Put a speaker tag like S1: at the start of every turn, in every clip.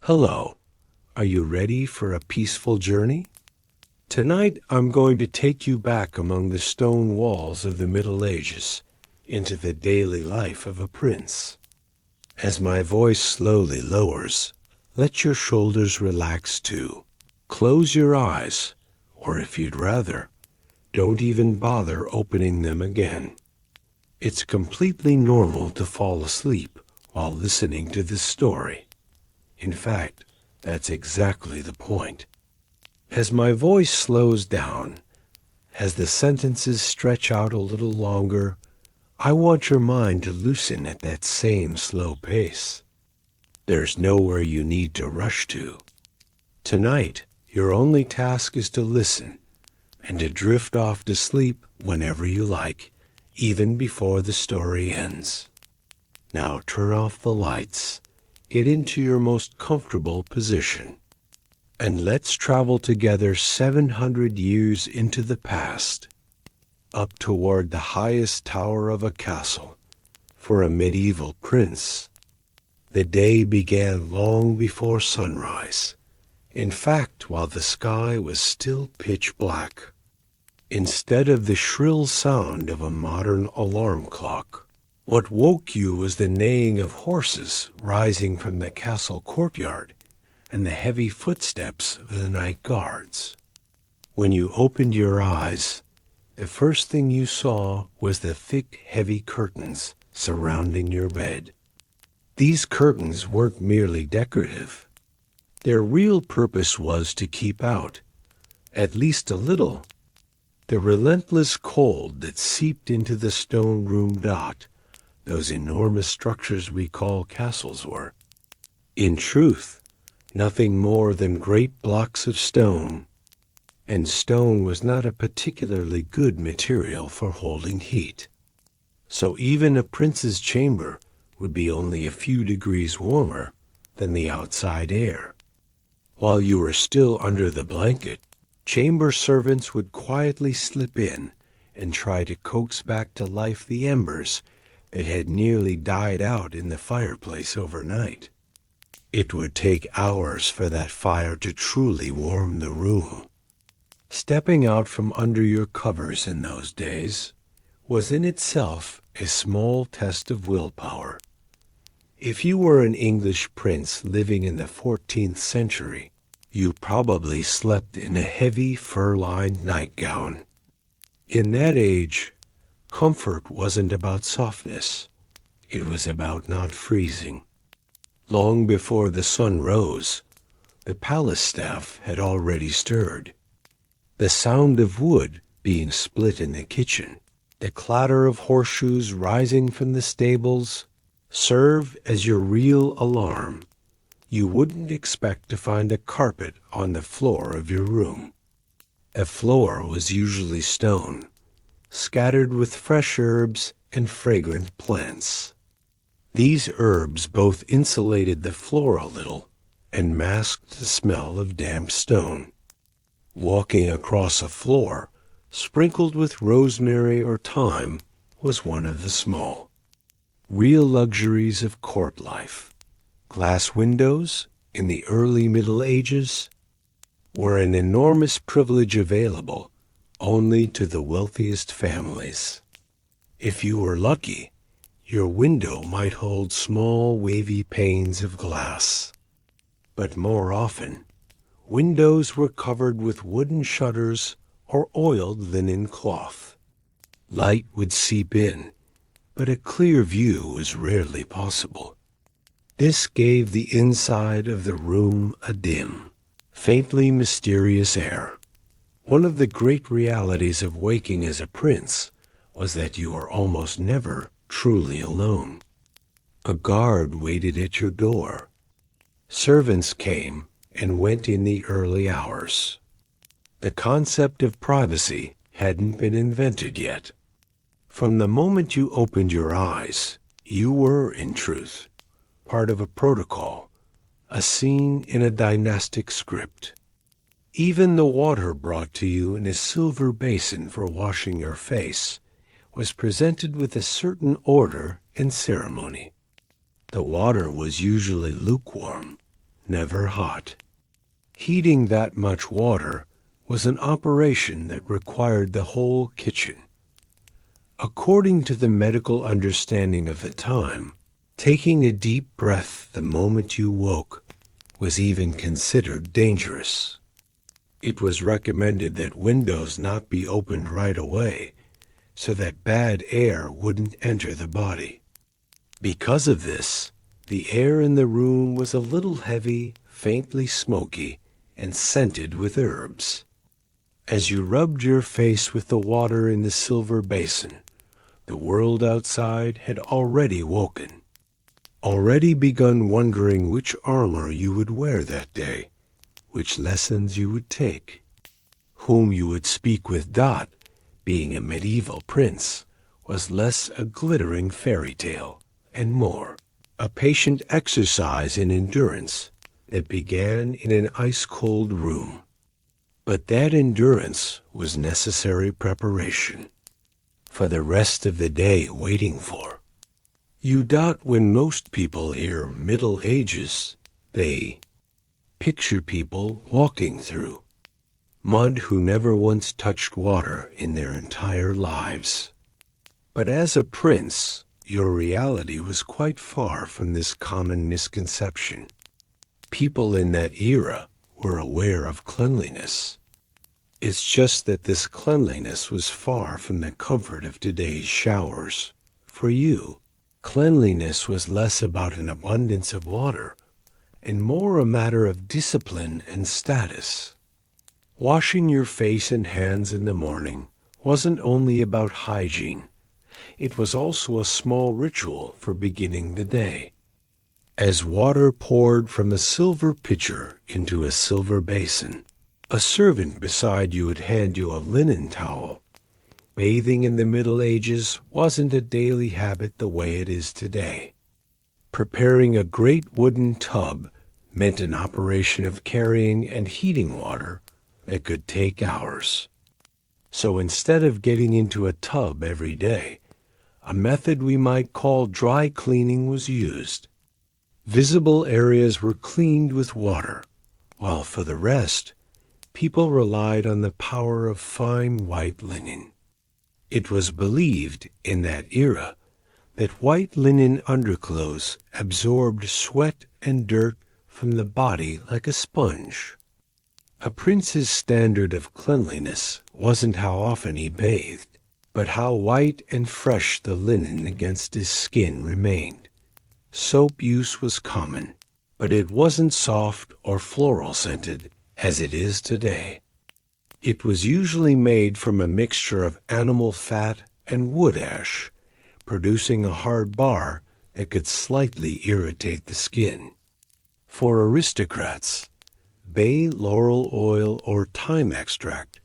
S1: Hello, are you ready for a peaceful journey? Tonight I'm going to take you back among the stone walls of the Middle Ages into the daily life of a prince. As my voice slowly lowers, let your shoulders relax too. Close your eyes, or if you'd rather, don't even bother opening them again. It's completely normal to fall asleep while listening to this story. In fact, that's exactly the point. As my voice slows down, as the sentences stretch out a little longer, I want your mind to loosen at that same slow pace. There's nowhere you need to rush to. Tonight, your only task is to listen and to drift off to sleep whenever you like, even before the story ends. Now turn off the lights, get into your most comfortable position, and let's travel together 700 years into the past, up toward the highest tower of a castle for a medieval prince. The day began long before sunrise. In fact, while the sky was still pitch black. Instead of the shrill sound of a modern alarm clock, what woke you was the neighing of horses rising from the castle courtyard and the heavy footsteps of the night guards. When you opened your eyes, the first thing you saw was the thick, heavy curtains surrounding your bed. These curtains weren't merely decorative. Their real purpose was to keep out, at least a little, the relentless cold that seeped into the stone room those enormous structures we call castles were. In truth, nothing more than great blocks of stone, and stone was not a particularly good material for holding heat. So even a prince's chamber would be only a few degrees warmer than the outside air. While you were still under the blanket, chamber servants would quietly slip in and try to coax back to life the embers that had nearly died out in the fireplace overnight. It would take hours for that fire to truly warm the room. Stepping out from under your covers in those days was in itself a small test of willpower. If you were an English prince living in the 14th century, you probably slept in a heavy fur-lined nightgown. In that age, comfort wasn't about softness. It was about not freezing. Long before the sun rose, the palace staff had already stirred. The sound of wood being split in the kitchen, the clatter of horseshoes rising from the stables, served as your real alarm. You wouldn't expect to find a carpet on the floor of your room. A floor was usually stone, scattered with fresh herbs and fragrant plants. These herbs both insulated the floor a little and masked the smell of damp stone. Walking across a floor sprinkled with rosemary or thyme was one of the small, real luxuries of court life. Glass windows in the early Middle Ages were an enormous privilege available only to the wealthiest families. If you were lucky, your window might hold small wavy panes of glass. But more often, windows were covered with wooden shutters or oiled linen cloth. Light would seep in, but a clear view was rarely possible. This gave the inside of the room a dim, faintly mysterious air. One of the great realities of waking as a prince was that you were almost never truly alone. A guard waited at your door. Servants came and went in the early hours. The concept of privacy hadn't been invented yet. From the moment you opened your eyes, you were, in truth, part of a protocol, a scene in a dynastic script. Even the water brought to you in a silver basin for washing your face was presented with a certain order and ceremony. The water was usually lukewarm, never hot. Heating that much water was an operation that required the whole kitchen. According to the medical understanding of the time, taking a deep breath the moment you woke was even considered dangerous. It was recommended that windows not be opened right away so that bad air wouldn't enter the body. Because of this, the air in the room was a little heavy, faintly smoky, and scented with herbs. As you rubbed your face with the water in the silver basin, the world outside had already woken, already begun wondering which armor you would wear that day, which lessons you would take, whom you would speak with. Being a medieval prince was less a glittering fairy tale and more a patient exercise in endurance that began in an ice-cold room. But that endurance was necessary preparation for the rest of the day waiting for. When most people hear Middle Ages, they picture people walking through mud who never once touched water in their entire lives. But as a prince, your reality was quite far from this common misconception. People in that era were aware of cleanliness. It's just that this cleanliness was far from the comfort of today's showers. For you, cleanliness was less about an abundance of water and more a matter of discipline and status. Washing your face and hands in the morning wasn't only about hygiene. It was also a small ritual for beginning the day. As water poured from a silver pitcher into a silver basin, a servant beside you would hand you a linen towel. Bathing in the Middle Ages wasn't a daily habit the way it is today. Preparing a great wooden tub meant an operation of carrying and heating water that could take hours. So instead of getting into a tub every day, a method we might call dry cleaning was used. Visible areas were cleaned with water, while for the rest, people relied on the power of fine white linen. It was believed in that era that white linen underclothes absorbed sweat and dirt from the body like a sponge. A prince's standard of cleanliness wasn't how often he bathed, but how white and fresh the linen against his skin remained. Soap use was common, but it wasn't soft or floral scented as it is today. It was usually made from a mixture of animal fat and wood ash, producing a hard bar that could slightly irritate the skin. For aristocrats, bay laurel oil or thyme extract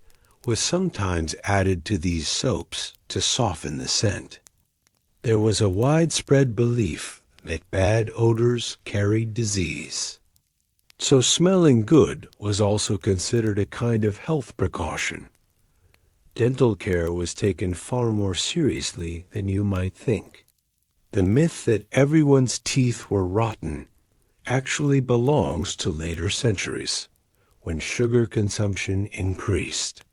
S1: was sometimes added to these soaps to soften the scent. There was a widespread belief that bad odors carried disease. So smelling good was also considered a kind of health precaution. Dental care was taken far more seriously than you might think. The myth that everyone's teeth were rotten actually belongs to later centuries, when sugar consumption increased.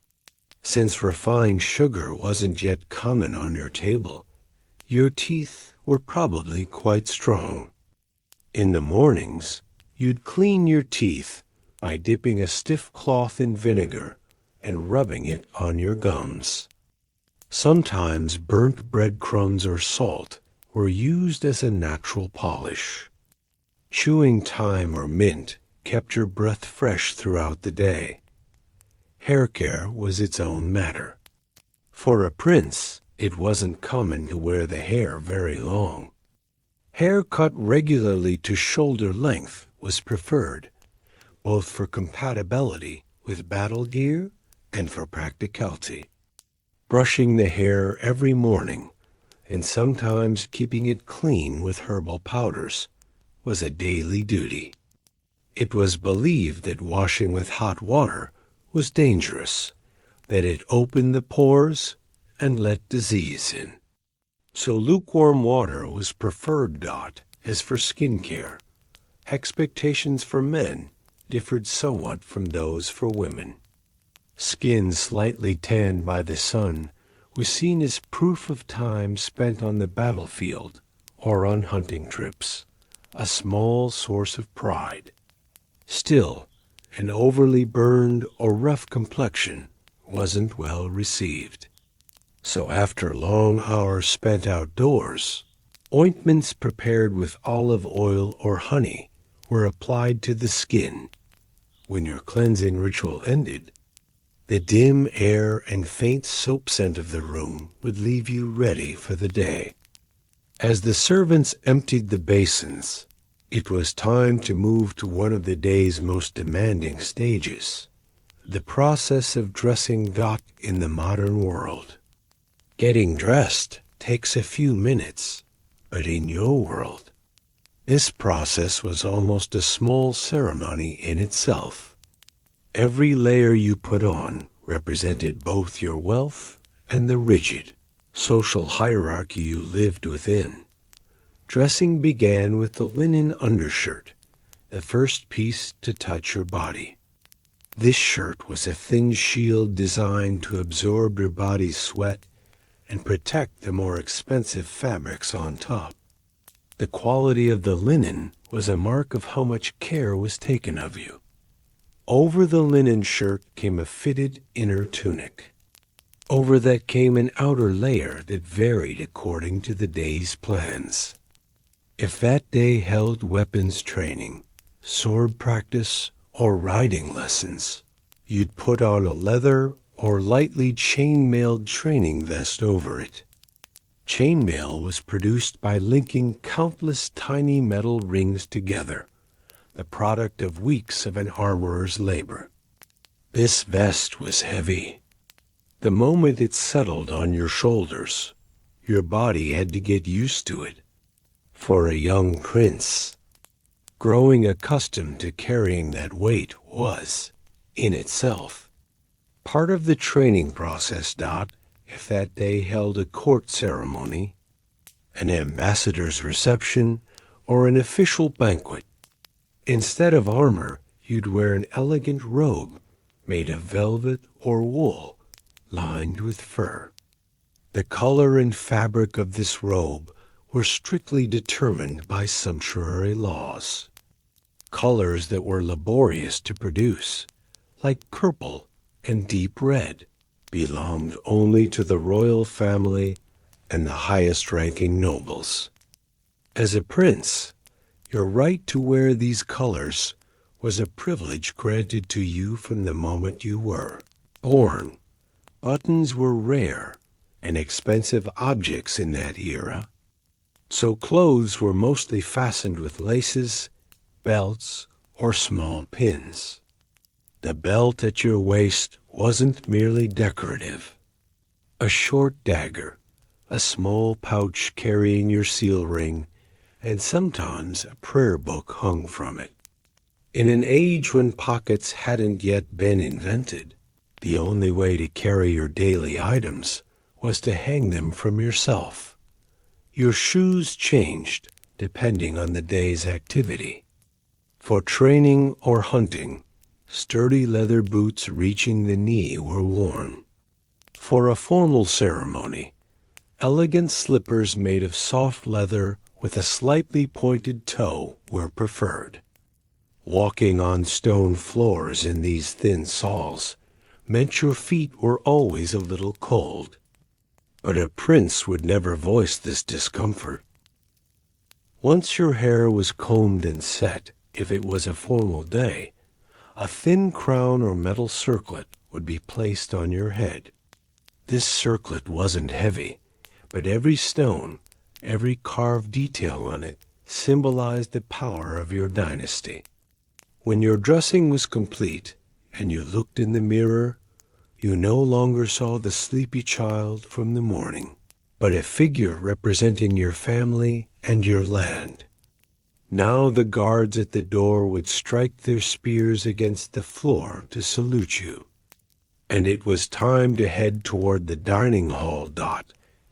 S1: Since refined sugar wasn't yet common on your table, your teeth were probably quite strong. In the mornings, you'd clean your teeth by dipping a stiff cloth in vinegar and rubbing it on your gums. Sometimes burnt breadcrumbs or salt were used as a natural polish. Chewing thyme or mint kept your breath fresh throughout the day. Hair care was its own matter. For a prince, it wasn't common to wear the hair very long. Hair cut regularly to shoulder length was preferred, both for compatibility with battle gear and for practicality. Brushing the hair every morning, and sometimes keeping it clean with herbal powders, was a daily duty. It was believed that washing with hot water was dangerous, that it opened the pores and let disease in. So lukewarm water was preferred, as for skin care. expectations for men differed somewhat from those for women. Skin slightly tanned by the sun was seen as proof of time spent on the battlefield or on hunting trips, a small source of pride. Still, an overly burned or rough complexion wasn't well received. So after long hours spent outdoors, ointments prepared with olive oil or honey were applied to the skin. When your cleansing ritual ended, the dim air and faint soap scent of the room would leave you ready for the day. As the servants emptied the basins, it was time to move to one of the day's most demanding stages, the process of dressing in the modern world. Getting dressed takes a few minutes, but in your world, this process was almost a small ceremony in itself. Every layer you put on represented both your wealth and the rigid, social hierarchy you lived within. Dressing began with the linen undershirt, the first piece to touch your body. This shirt was a thin shield designed to absorb your body's sweat and protect the more expensive fabrics on top. The quality of the linen was a mark of how much care was taken of you. Over the linen shirt came a fitted inner tunic. Over that came an outer layer that varied according to the day's plans. If that day held weapons training, sword practice, or riding lessons, you'd put on a leather or lightly chain-mailed training vest over it. Chainmail was produced by linking countless tiny metal rings together, the product of weeks of an armorer's labor. This vest was heavy. The moment it settled on your shoulders, your body had to get used to it. For a young prince, growing accustomed to carrying that weight was, in itself, part of the training process. If that day held a court ceremony, an ambassador's reception, or an official banquet, instead of armor, you'd wear an elegant robe made of velvet or wool lined with fur. The color and fabric of this robe were strictly determined by sumptuary laws. Colors that were laborious to produce, like purple and deep red, belonged only to the royal family and the highest-ranking nobles. As a prince, your right to wear these colors was a privilege granted to you from the moment you were born. Buttons were rare and expensive objects in that era, so clothes were mostly fastened with laces, belts, or small pins. The belt at your waist wasn't merely decorative. A short dagger, a small pouch carrying your seal ring, and sometimes a prayer book hung from it. In an age when pockets hadn't yet been invented, the only way to carry your daily items was to hang them from yourself. Your shoes changed depending on the day's activity. For training or hunting, sturdy leather boots reaching the knee were worn. For a formal ceremony, elegant slippers made of soft leather with a slightly pointed toe were preferred. Walking on stone floors in these thin soles meant your feet were always a little cold. But a prince would never voice this discomfort. Once your hair was combed and set, if it was a formal day, a thin crown or metal circlet would be placed on your head. This circlet wasn't heavy, but every stone, every carved detail on it, symbolized the power of your dynasty. When your dressing was complete and you looked in the mirror, you no longer saw the sleepy child from the morning, but a figure representing your family and your land. Now the guards at the door would strike their spears against the floor to salute you. And it was time to head toward the dining hall.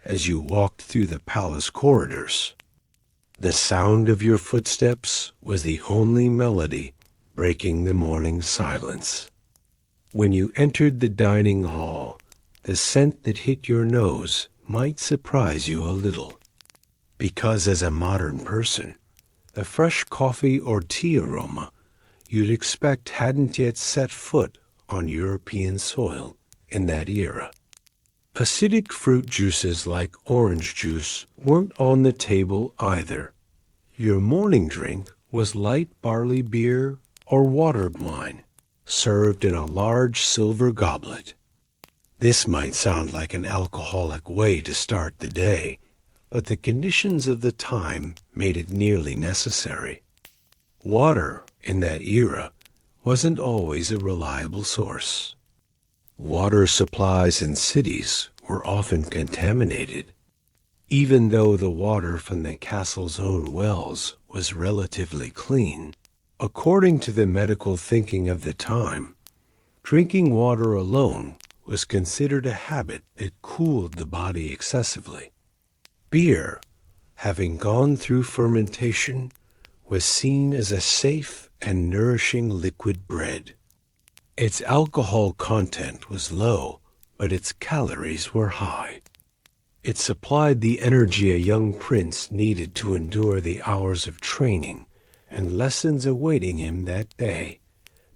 S1: As you walked through the palace corridors. The sound of your footsteps was the only melody breaking the morning silence. When you entered the dining hall, the scent that hit your nose might surprise you a little, because as a modern person, the fresh coffee or tea aroma you'd expect hadn't yet set foot on European soil in that era. Acidic fruit juices like orange juice weren't on the table either. Your morning drink was light barley beer or watered wine, served in a large silver goblet. This might sound like an alcoholic way to start the day, but the conditions of the time made it nearly necessary. Water, in that era, wasn't always a reliable source. Water supplies in cities were often contaminated. Even though the water from the castle's own wells was relatively clean, according to the medical thinking of the time, drinking water alone was considered a habit that cooled the body excessively. Beer, having gone through fermentation, was seen as a safe and nourishing liquid bread. Its alcohol content was low, but its calories were high. It supplied the energy a young prince needed to endure the hours of training and lessons awaiting him that day,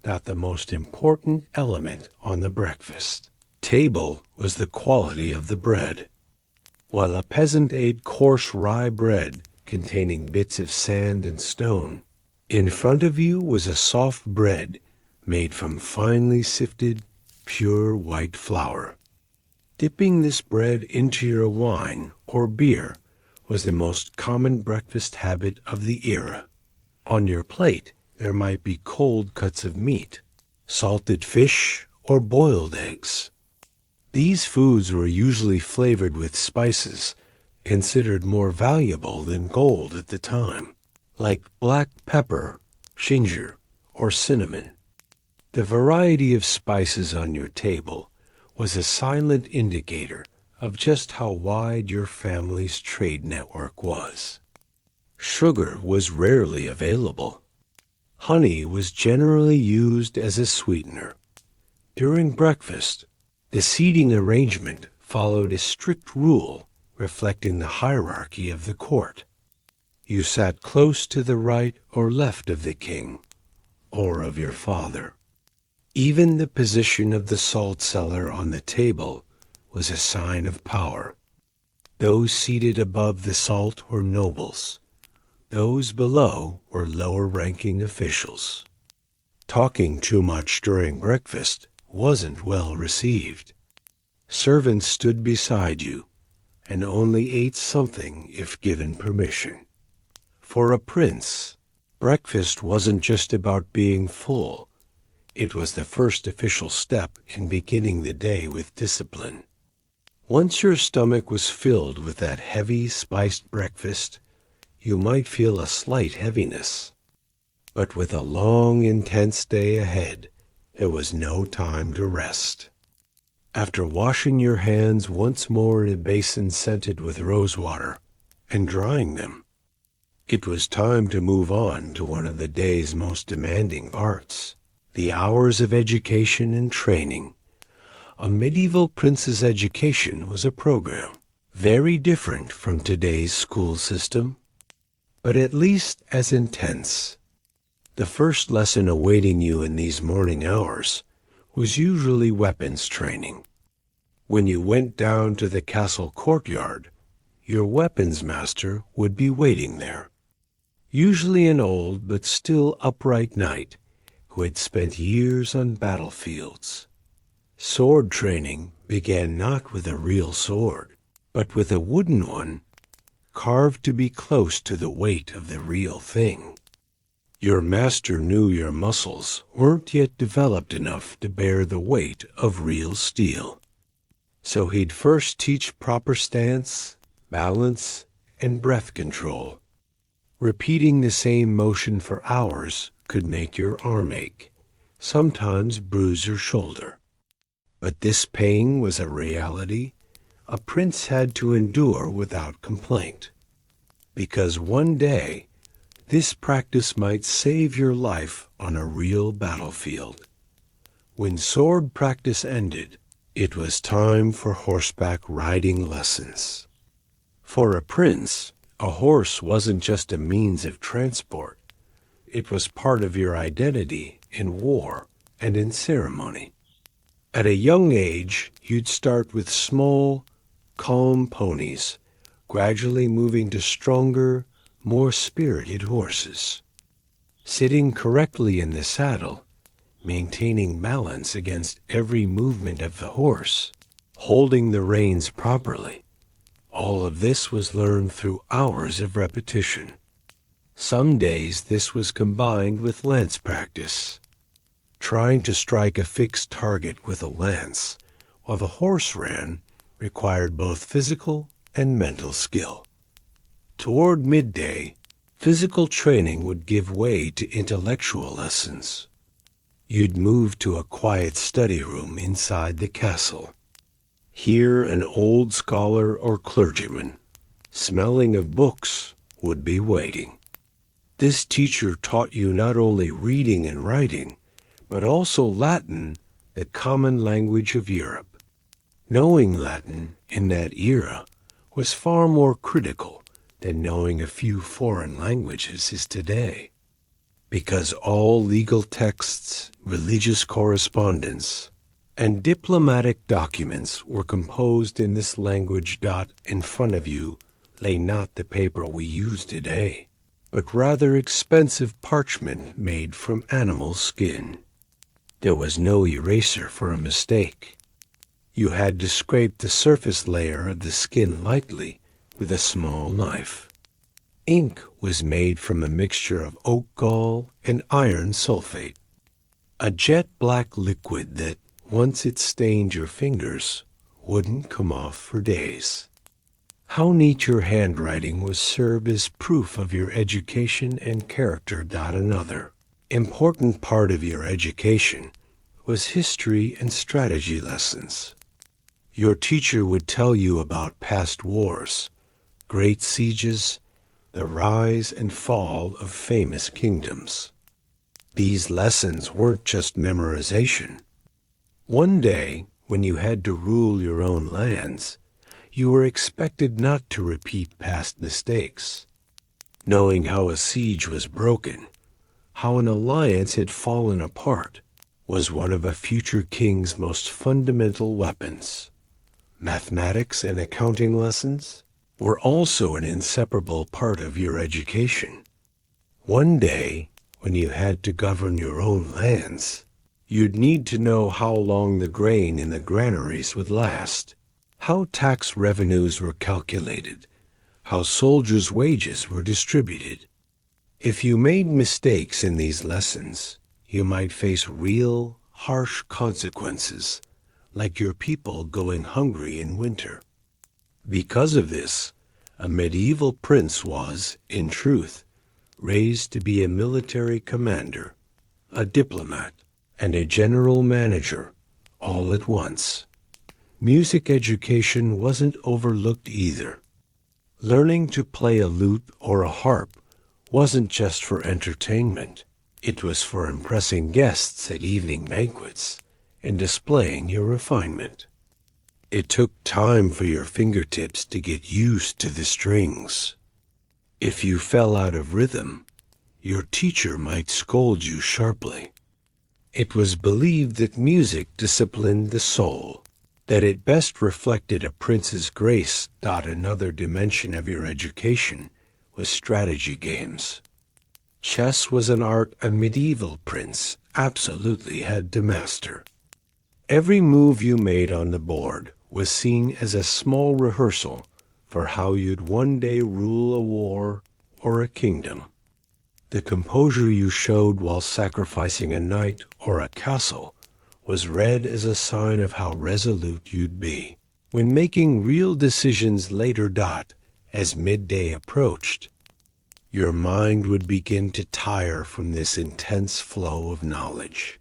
S1: not the most important element on the breakfast table was the quality of the bread. While a peasant ate coarse rye bread containing bits of sand and stone, in front of you was a soft bread made from finely sifted, pure white flour. Dipping this bread into your wine or beer was the most common breakfast habit of the era. On your plate there might be cold cuts of meat, salted fish, or boiled eggs. These foods were usually flavored with spices considered more valuable than gold at the time, like black pepper, ginger, or cinnamon. The variety of spices on your table was a silent indicator of just how wide your family's trade network was. Sugar was rarely available. Honey was generally used as a sweetener. During breakfast, the seating arrangement followed a strict rule reflecting the hierarchy of the court. You sat close to the right or left of the king, or of your father. Even the position of the salt cellar on the table was a sign of power. Those seated above the salt were nobles. Those below were lower-ranking officials. Talking too much during breakfast wasn't well received. Servants stood beside you and only ate something if given permission. For a prince, breakfast wasn't just about being full. It was the first official step in beginning the day with discipline. Once your stomach was filled with that heavy, spiced breakfast, you might feel a slight heaviness. But with a long, intense day ahead, there was no time to rest. After washing your hands once more in a basin scented with rosewater and drying them, it was time to move on to one of the day's most demanding parts, the hours of education and training. A medieval prince's education was a program, very different from today's school system, but at least as intense. The first lesson awaiting you in these morning hours was usually weapons training. When you went down to the castle courtyard, your weapons master would be waiting there, usually an old but still upright knight who had spent years on battlefields. Sword training began not with a real sword, but with a wooden one carved to be close to the weight of the real thing. Your master knew your muscles weren't yet developed enough to bear the weight of real steel. So he'd first teach proper stance, balance, and breath control. Repeating the same motion for hours could make your arm ache, sometimes bruise your shoulder. But this pain was a reality a prince had to endure without complaint. because one day this practice might save your life on a real battlefield. When sword practice ended, it was time for horseback riding lessons. For a prince, a horse wasn't just a means of transport. It was part of your identity in war and in ceremony. At a young age, you'd start with small, calm ponies, gradually moving to stronger, more spirited horses. Sitting correctly in the saddle, maintaining balance against every movement of the horse, holding the reins properly. All of this was learned through hours of repetition. Some days this was combined with lance practice. Trying to strike a fixed target with a lance while the horse ran required both physical and mental skill. Toward midday, physical training would give way to intellectual lessons. You'd move to a quiet study room inside the castle. Here an old scholar or clergyman, smelling of books, would be waiting. This teacher taught you not only reading and writing, but also Latin, the common language of Europe. Knowing Latin in that era was far more critical than knowing a few foreign languages is today, because all legal texts, religious correspondence, and diplomatic documents were composed in this language. In front of you lay not the paper we use today, but rather expensive parchment made from animal skin. There was no eraser for a mistake. You had to scrape the surface layer of the skin lightly with a small knife. Ink was made from a mixture of oak gall and iron sulfate, a jet black liquid that, once it stained your fingers, wouldn't come off for days. How neat your handwriting was served as proof of your education and character. Another important part of your education was history and strategy lessons. Your teacher would tell you about past wars, great sieges, the rise and fall of famous kingdoms. These lessons weren't just memorization. One day, when you had to rule your own lands, you were expected not to repeat past mistakes. Knowing how a siege was broken, how an alliance had fallen apart, was one of a future king's most fundamental weapons. Mathematics and accounting lessons were also an inseparable part of your education. One day, when you had to govern your own lands, you'd need to know how long the grain in the granaries would last, how tax revenues were calculated, how soldiers' wages were distributed. If you made mistakes in these lessons, you might face real, harsh consequences, like your people going hungry in winter. Because of this, a medieval prince was, in truth, raised to be a military commander, a diplomat, and a general manager, all at once. Music education wasn't overlooked either. Learning to play a lute or a harp wasn't just for entertainment. It was for impressing guests at evening banquets and displaying your refinement. It took time for your fingertips to get used to the strings. If you fell out of rhythm, your teacher might scold you sharply. It was believed that music disciplined the soul, that it best reflected a prince's grace. Another dimension of your education was strategy games. Chess was an art a medieval prince absolutely had to master. Every move you made on the board was seen as a small rehearsal for how you'd one day rule a war or a kingdom. The composure you showed while sacrificing a knight or a castle was read as a sign of how resolute you'd be. When making real decisions later. As midday approached, your mind would begin to tire from this intense flow of knowledge.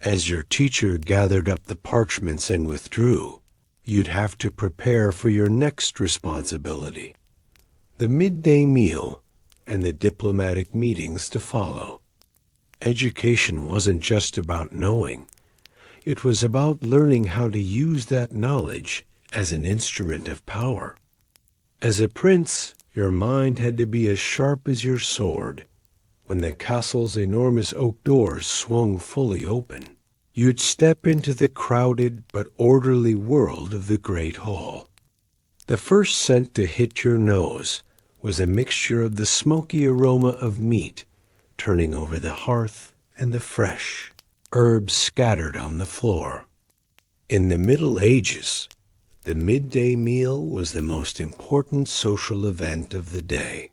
S1: As your teacher gathered up the parchments and withdrew, you'd have to prepare for your next responsibility, the midday meal, and the diplomatic meetings to follow. Education wasn't just about knowing. It was about learning how to use that knowledge as an instrument of power. As a prince, your mind had to be as sharp as your sword. When the castle's enormous oak doors swung fully open, you'd step into the crowded but orderly world of the great hall. The first scent to hit your nose was a mixture of the smoky aroma of meat turning over the hearth and the fresh herbs scattered on the floor. In the Middle Ages, the midday meal was the most important social event of the day.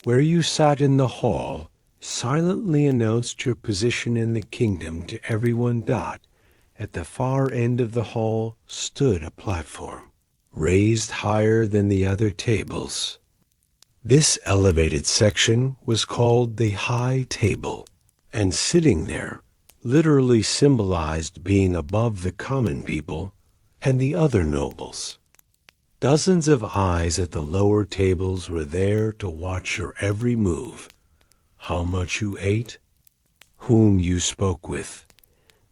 S1: Where you sat in the hall silently announced your position in the kingdom to everyone. At the far end of the hall stood a platform, raised higher than the other tables. This elevated section was called the high table, and sitting there literally symbolized being above the common people and the other nobles. Dozens of eyes at the lower tables were there to watch your every move, how much you ate, whom you spoke with.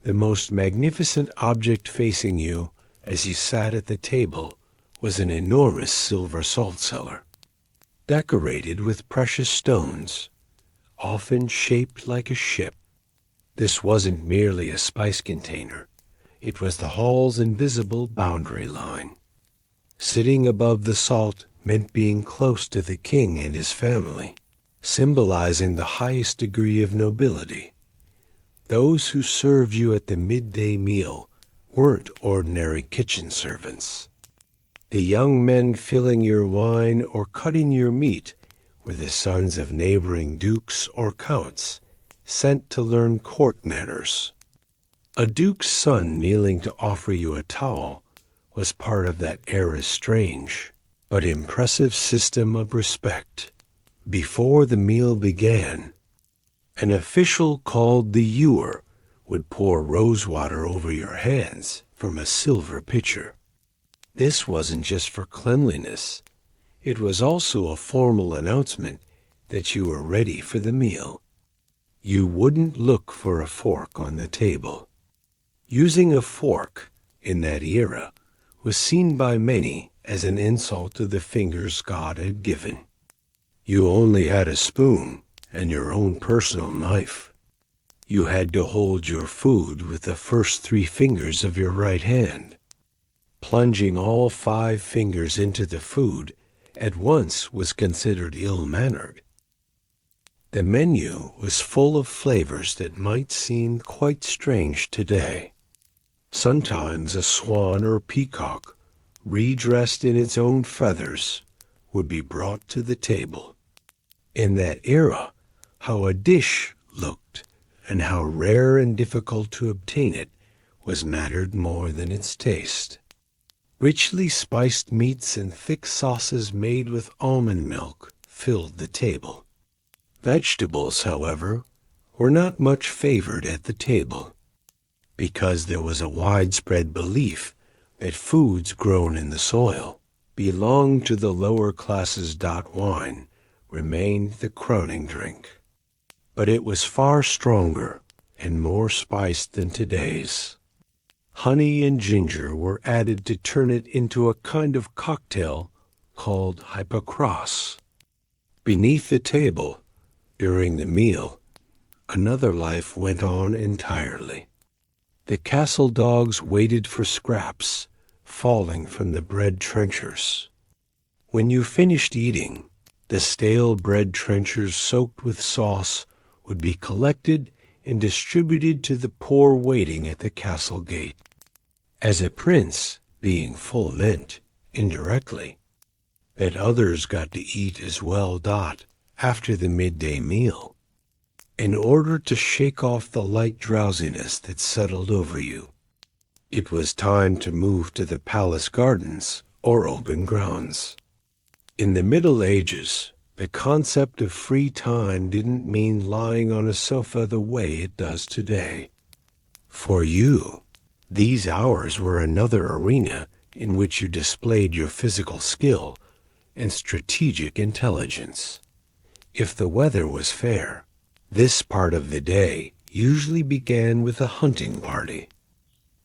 S1: The most magnificent object facing you as you sat at the table was an enormous silver salt cellar, decorated with precious stones, often shaped like a ship. This wasn't merely a spice container. It was the hall's invisible boundary line. Sitting above the salt meant being close to the king and his family, symbolizing the highest degree of nobility. Those who served you at the midday meal weren't ordinary kitchen servants. The young men filling your wine or cutting your meat were the sons of neighboring dukes or counts, sent to learn court manners. A duke's son kneeling to offer you a towel was part of that era's strange but impressive system of respect. Before the meal began, an official called the ewer would pour rosewater over your hands from a silver pitcher. This wasn't just for cleanliness. It was also a formal announcement that you were ready for the meal. You wouldn't look for a fork on the table. Using a fork in that era was seen by many as an insult to the fingers God had given. You only had a spoon and your own personal knife. You had to hold your food with the first 3 fingers of your right hand. Plunging all 5 fingers into the food at once was considered ill-mannered. The menu was full of flavors that might seem quite strange today. Sometimes a swan or peacock, redressed in its own feathers, would be brought to the table. In that era, how a dish looked and how rare and difficult to obtain it was mattered more than its taste. Richly spiced meats and thick sauces made with almond milk filled the table. Vegetables, however, were not much favored at the table, because there was a widespread belief that foods grown in the soil belonged to the lower classes. Wine remained the crowning drink, but it was far stronger and more spiced than today's. Honey and ginger were added to turn it into a kind of cocktail called hypocras. Beneath the table, during the meal, another life went on entirely. The castle dogs waited for scraps falling from the bread trenchers. When you finished eating, the stale bread trenchers soaked with sauce would be collected and distributed to the poor waiting at the castle gate. As a prince, being full meant, indirectly, that others got to eat as well. After the midday meal, in order to shake off the light drowsiness that settled over you. It was time to move to the palace gardens or open grounds. In the Middle Ages, the concept of free time didn't mean lying on a sofa the way it does today. For you, these hours were another arena in which you displayed your physical skill and strategic intelligence. If the weather was fair, this part of the day usually began with a hunting party.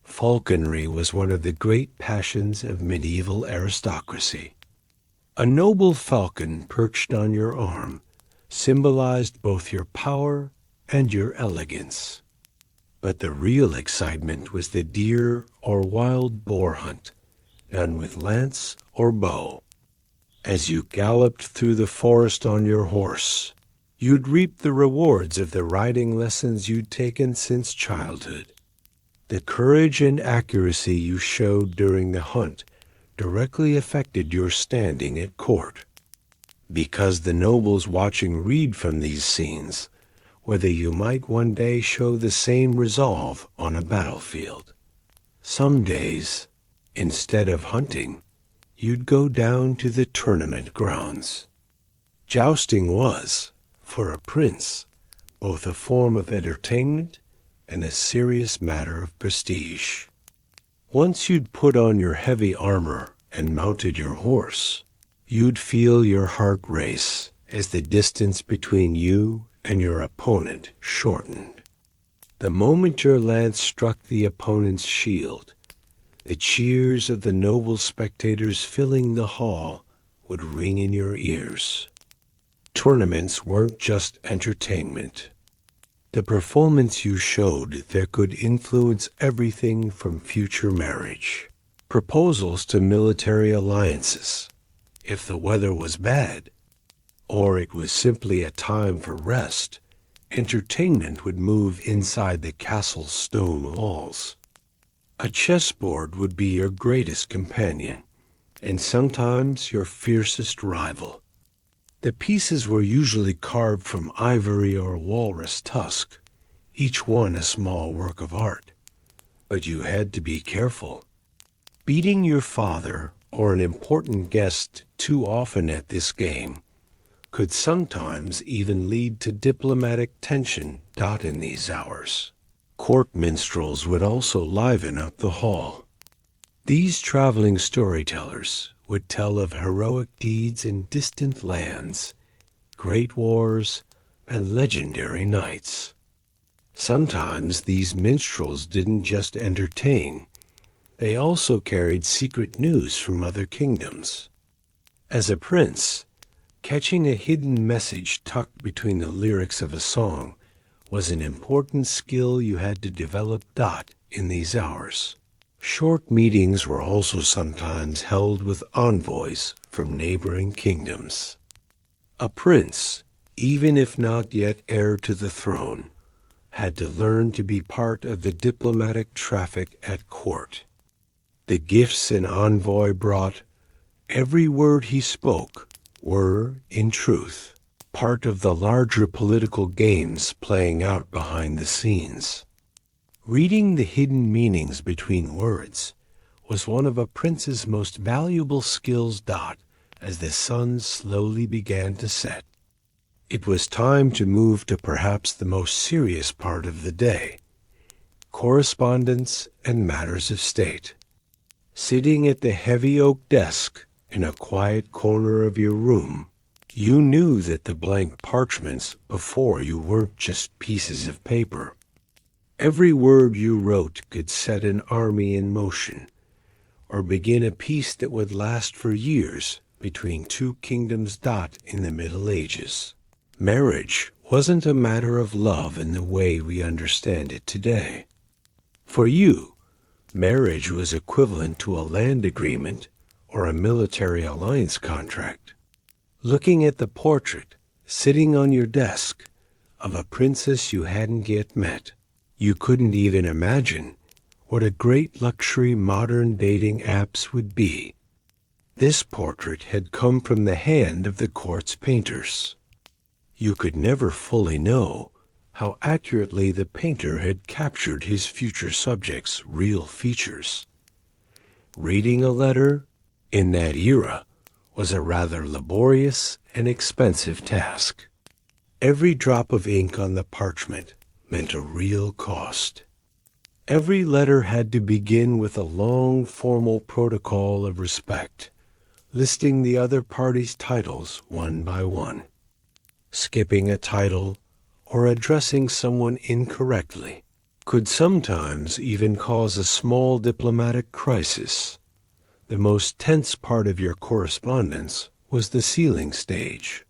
S1: Falconry was one of the great passions of medieval aristocracy. A noble falcon perched on your arm symbolized both your power and your elegance. But the real excitement was the deer or wild boar hunt, done with lance or bow. As you galloped through the forest on your horse, you'd reap the rewards of the riding lessons you'd taken since childhood. The courage and accuracy you showed during the hunt directly affected your standing at court, because the nobles watching read from these scenes whether you might one day show the same resolve on a battlefield. Some days, instead of hunting, you'd go down to the tournament grounds. Jousting was, for a prince, both a form of entertainment and a serious matter of prestige. Once you'd put on your heavy armor and mounted your horse, you'd feel your heart race as the distance between you and your opponent shortened. The moment your lance struck the opponent's shield, the cheers of the noble spectators filling the hall would ring in your ears. Tournaments weren't just entertainment. The performance you showed there could influence everything from future marriage, proposals to military alliances, if the weather was bad, or it was simply a time for rest. Entertainment would move inside the castle's stone walls. A chessboard would be your greatest companion, and sometimes your fiercest rival. The pieces were usually carved from ivory or walrus tusk, each one a small work of art. But you had to be careful. Beating your father or an important guest too often at this game could sometimes even lead to diplomatic tension. In these hours, court minstrels would also liven up the hall. These traveling storytellers would tell of heroic deeds in distant lands, great wars, and legendary knights. Sometimes these minstrels didn't just entertain, they also carried secret news from other kingdoms. As a prince, catching a hidden message tucked between the lyrics of a song was an important skill you had to develop. In these hours, short meetings were also sometimes held with envoys from neighboring kingdoms. A prince, even if not yet heir to the throne, had to learn to be part of the diplomatic traffic at court. The gifts an envoy brought, every word he spoke, were, in truth, part of the larger political games playing out behind the scenes. Reading the hidden meanings between words was one of a prince's most valuable skills. As the sun slowly began to set, it was time to move to perhaps the most serious part of the day, correspondence and matters of state. Sitting at the heavy oak desk in a quiet corner of your room, you knew that the blank parchments before you weren't just pieces of paper. Every word you wrote could set an army in motion, or begin a peace that would last for years between two kingdoms. In the Middle Ages, marriage wasn't a matter of love in the way we understand it today. For you, marriage was equivalent to a land agreement or a military alliance contract. Looking at the portrait sitting on your desk of a princess you hadn't yet met, you couldn't even imagine what a great luxury modern dating apps would be. This portrait had come from the hand of the court's painters. You could never fully know how accurately the painter had captured his future subject's real features. Reading a letter in that era was a rather laborious and expensive task. Every drop of ink on the parchment meant a real cost. Every letter had to begin with a long formal protocol of respect, listing the other party's titles one by one. Skipping a title or addressing someone incorrectly could sometimes even cause a small diplomatic crisis. The most tense part of your correspondence was the sealing stage.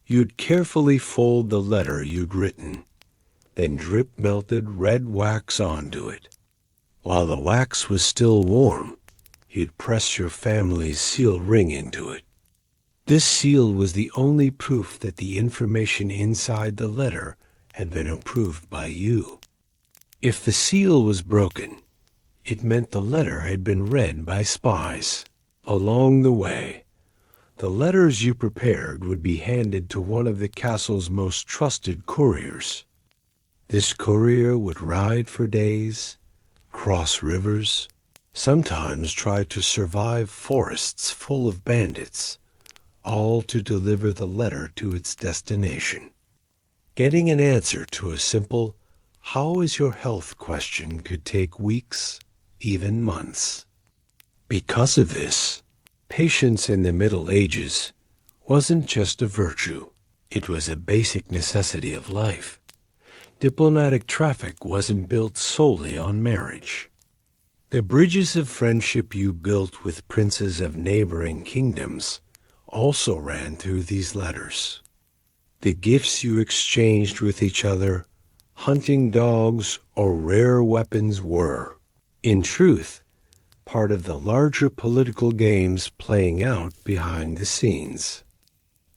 S1: You'd carefully fold the letter you'd written, then drip melted red wax onto it. While the wax was still warm, you'd press your family's seal ring into it. This seal was the only proof that the information inside the letter had been approved by you. If the seal was broken, it meant the letter had been read by spies. Along the way, the letters you prepared would be handed to one of the castle's most trusted couriers. This courier would ride for days, cross rivers, sometimes try to survive forests full of bandits, all to deliver the letter to its destination. Getting an answer to a simple, "How is your health?" question could take weeks, even months. Because of this, patience in the Middle Ages wasn't just a virtue, it was a basic necessity of life. Diplomatic traffic wasn't built solely on marriage. The bridges of friendship you built with princes of neighboring kingdoms also ran through these letters. The gifts you exchanged with each other, hunting dogs or rare weapons were, in truth, part of the larger political games playing out behind the scenes.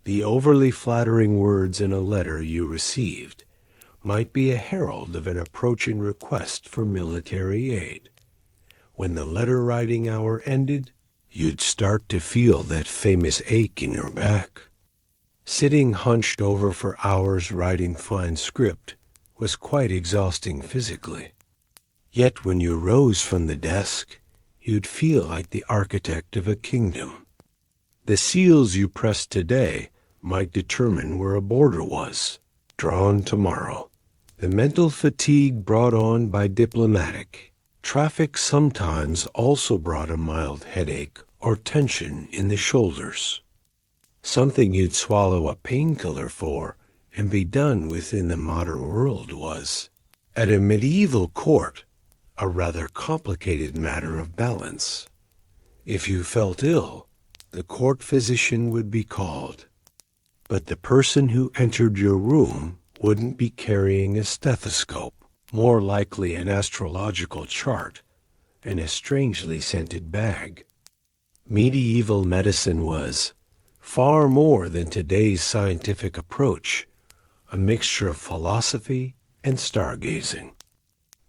S1: The overly flattering words in a letter you received might be a herald of an approaching request for military aid. When the letter-writing hour ended, you'd start to feel that famous ache in your back. Sitting hunched over for hours writing fine script was quite exhausting physically. Yet when you rose from the desk, you'd feel like the architect of a kingdom. The seals you pressed today might determine where a border was, drawn tomorrow. The mental fatigue brought on by diplomatic traffic sometimes also brought a mild headache or tension in the shoulders. Something you'd swallow a painkiller for and be done with in the modern world was, at a medieval court, a rather complicated matter of balance. If you felt ill, the court physician would be called. But the person who entered your room wouldn't be carrying a stethoscope, more likely an astrological chart, and a strangely scented bag. Medieval medicine was, far more than today's scientific approach, a mixture of philosophy and stargazing.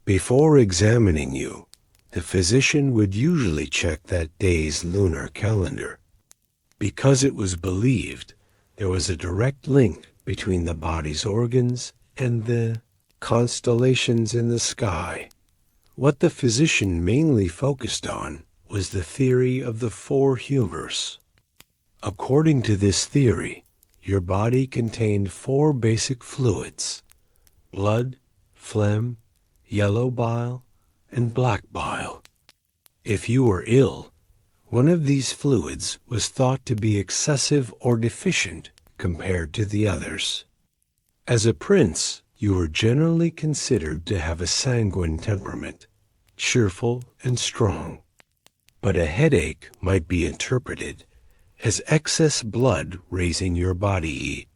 S1: Before examining you, the physician would usually check that day's lunar calendar, because it was believed there was a direct link between the body's organs and the constellations in the sky. What the physician mainly focused on was the theory of the four humors. According to this theory, your body contained four basic fluids: blood, phlegm, yellow bile, and black bile. If you were ill, one of these fluids was thought to be excessive or deficient compared to the others. As a prince, you were generally considered to have a sanguine temperament, cheerful and strong. But a headache might be interpreted as excess blood raising your body heat.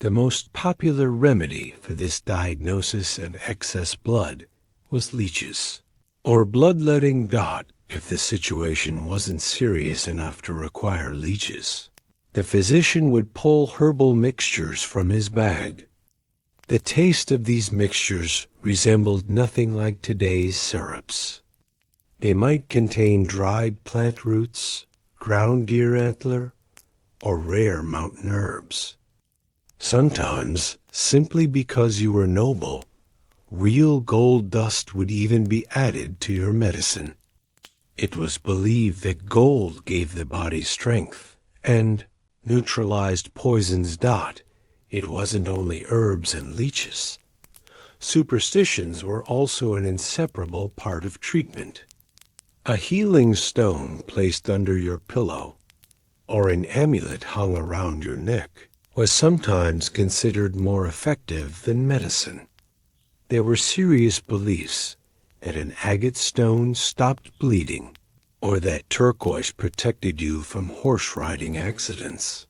S1: The most popular remedy for this diagnosis of excess blood was leeches, or bloodletting dot if the situation wasn't serious enough to require leeches. The physician would pull herbal mixtures from his bag. The taste of these mixtures resembled nothing like today's syrups. They might contain dried plant roots, ground deer antler, or rare mountain herbs. Sometimes, simply because you were noble, real gold dust would even be added to your medicine. It was believed that gold gave the body strength and neutralized poison's dot. It wasn't only herbs and leeches. Superstitions were also an inseparable part of treatment. A healing stone placed under your pillow or an amulet hung around your neck was sometimes considered more effective than medicine. There were serious beliefs that an agate stone stopped bleeding, or that turquoise protected you from horse riding accidents.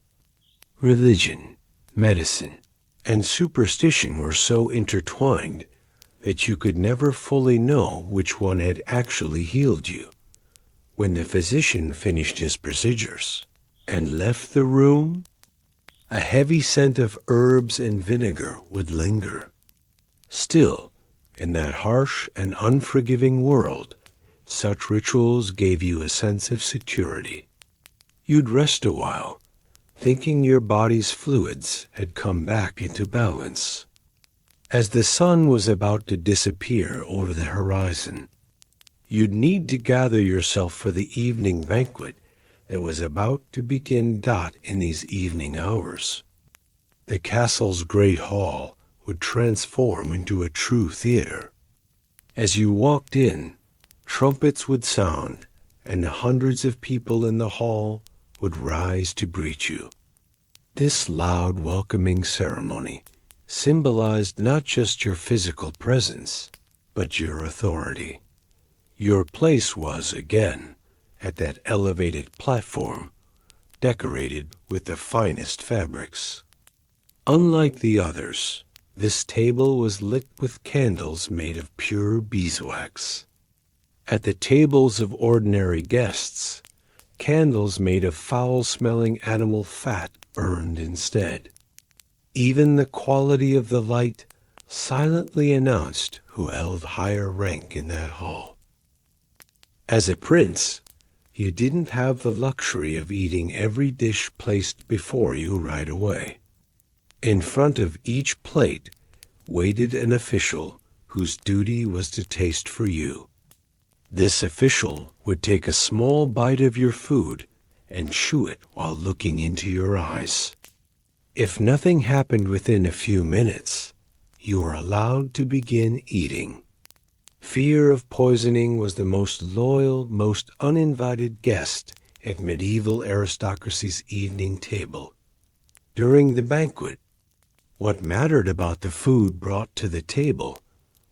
S1: Religion, medicine, and superstition were so intertwined that you could never fully know which one had actually healed you. When the physician finished his procedures and left the room, a heavy scent of herbs and vinegar would linger. Still, in that harsh and unforgiving world, such rituals gave you a sense of security. You'd rest a while, thinking your body's fluids had come back into balance. As the sun was about to disappear over the horizon, you'd need to gather yourself for the evening banquet that was about to begin. In these evening hours, the castle's great hall would transform into a true theater. As you walked in, trumpets would sound, and the hundreds of people in the hall would rise to greet you. This loud, welcoming ceremony symbolized not just your physical presence, but your authority. Your place was, again, at that elevated platform, decorated with the finest fabrics. Unlike the others, this table was lit with candles made of pure beeswax. At the tables of ordinary guests, candles made of foul-smelling animal fat burned instead. Even the quality of the light silently announced who held higher rank in that hall. As a prince, you didn't have the luxury of eating every dish placed before you right away. In front of each plate waited an official whose duty was to taste for you. This official would take a small bite of your food and chew it while looking into your eyes. If nothing happened within a few minutes, you were allowed to begin eating. Fear of poisoning was the most loyal, most uninvited guest at medieval aristocracy's evening table. During the banquet, what mattered about the food brought to the table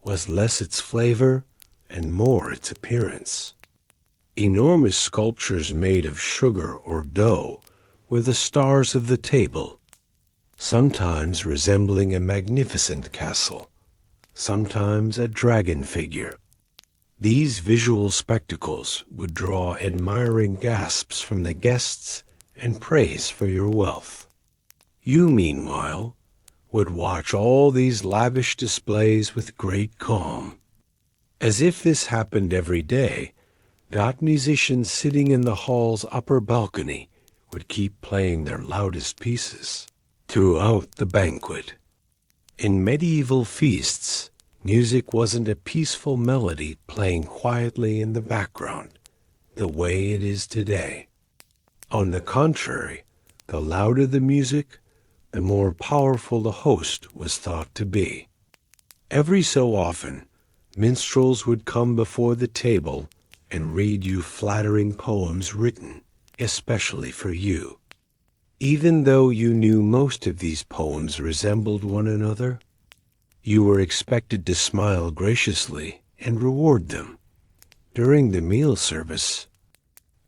S1: was less its flavor and more its appearance. Enormous sculptures made of sugar or dough were the stars of the table, sometimes resembling a magnificent castle, sometimes a dragon figure. These visual spectacles would draw admiring gasps from the guests and praise for your wealth. You, meanwhile, would watch all these lavish displays with great calm. As if this happened every day, musicians sitting in the hall's upper balcony would keep playing their loudest pieces throughout the banquet. In medieval feasts, music wasn't a peaceful melody playing quietly in the background, the way it is today. On the contrary, the louder the music, the more powerful the host was thought to be. Every so often, minstrels would come before the table and read you flattering poems written especially for you. Even though you knew most of these poems resembled one another, you were expected to smile graciously and reward them. During the meal service,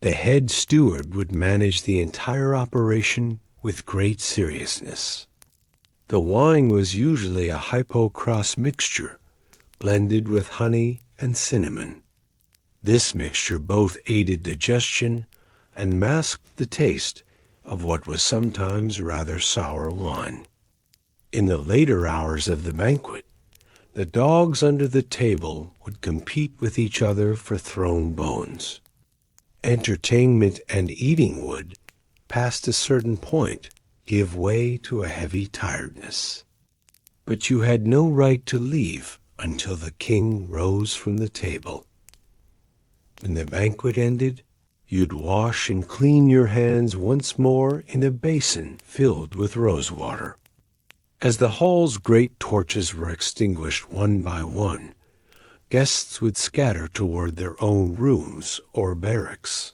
S1: the head steward would manage the entire operation with great seriousness. The wine was usually a hypocras mixture, blended with honey and cinnamon. This mixture both aided digestion and masked the taste of what was sometimes rather sour wine. In the later hours of the banquet, the dogs under the table would compete with each other for thrown bones. Entertainment and eating would, past a certain point, give way to a heavy tiredness. But you had no right to leave until the king rose from the table. When the banquet ended, you'd wash and clean your hands once more in a basin filled with rosewater. As the hall's great torches were extinguished one by one, guests would scatter toward their own rooms or barracks.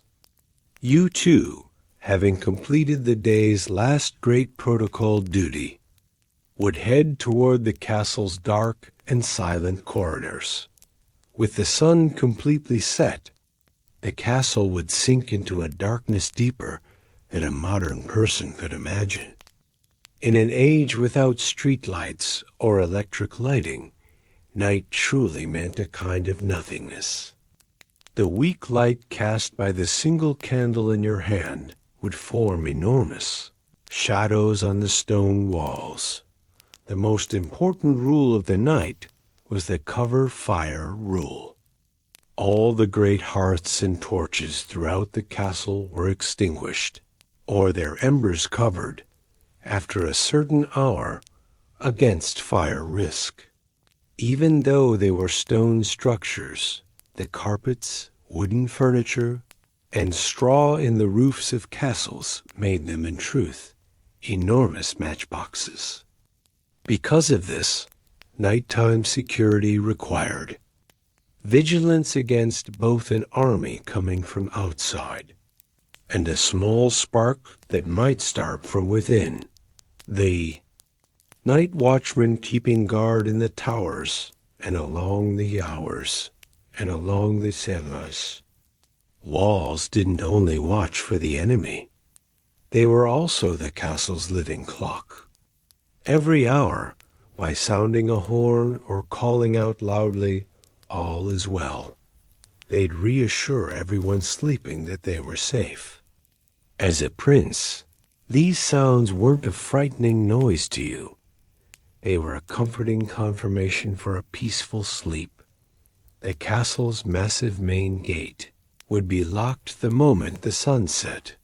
S1: You, too, having completed the day's last great protocol duty, would head toward the castle's dark and silent corridors. With the sun completely set, the castle would sink into a darkness deeper than a modern person could imagine. In an age without streetlights or electric lighting, night truly meant a kind of nothingness. The weak light cast by the single candle in your hand would form enormous shadows on the stone walls. The most important rule of the night was the cover fire rule. All the great hearths and torches throughout the castle were extinguished, or their embers covered, after a certain hour, against fire risk. Even though they were stone structures, the carpets, wooden furniture, and straw in the roofs of castles made them, in truth, enormous matchboxes. Because of this, nighttime security required vigilance against both an army coming from outside and a small spark that might start from within. The night watchman keeping guard in the towers and along the towers and along the cellars. Walls didn't only watch for the enemy. They were also the castle's living clock. Every hour, by sounding a horn or calling out loudly, "All is well," they'd reassure everyone sleeping that they were safe. As a prince, these sounds weren't a frightening noise to you. They were a comforting confirmation for a peaceful sleep. The castle's massive main gate would be locked the moment the sun set,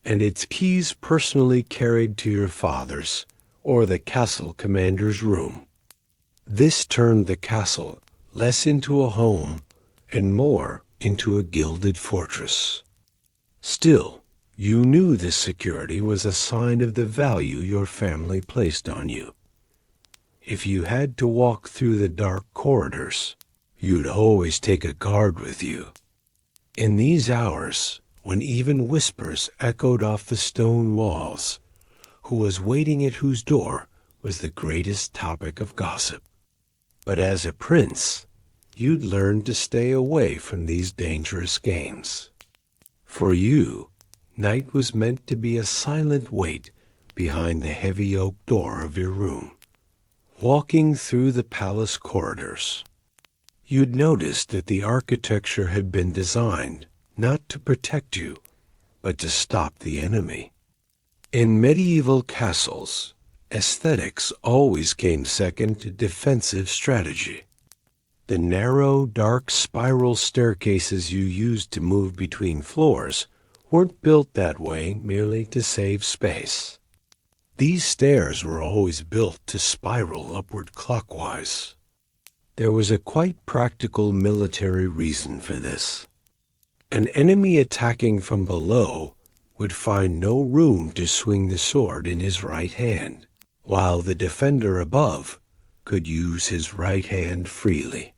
S1: and its keys personally carried to your father's or the castle commander's room. This turned the castle less into a home and more into a gilded fortress. Still, you knew this security was a sign of the value your family placed on you. If you had to walk through the dark corridors, you'd always take a guard with you. In these hours, when even whispers echoed off the stone walls, who was waiting at whose door was the greatest topic of gossip. But as a prince, you'd learn to stay away from these dangerous games. For you, night was meant to be a silent wait behind the heavy oak door of your room. Walking through the palace corridors, you'd notice that the architecture had been designed not to protect you, but to stop the enemy. In medieval castles, aesthetics always came second to defensive strategy. The narrow, dark spiral staircases you used to move between floors weren't built that way merely to save space. These stairs were always built to spiral upward clockwise. There was a quite practical military reason for this. An enemy attacking from below would find no room to swing the sword in his right hand, while the defender above could use his right hand freely.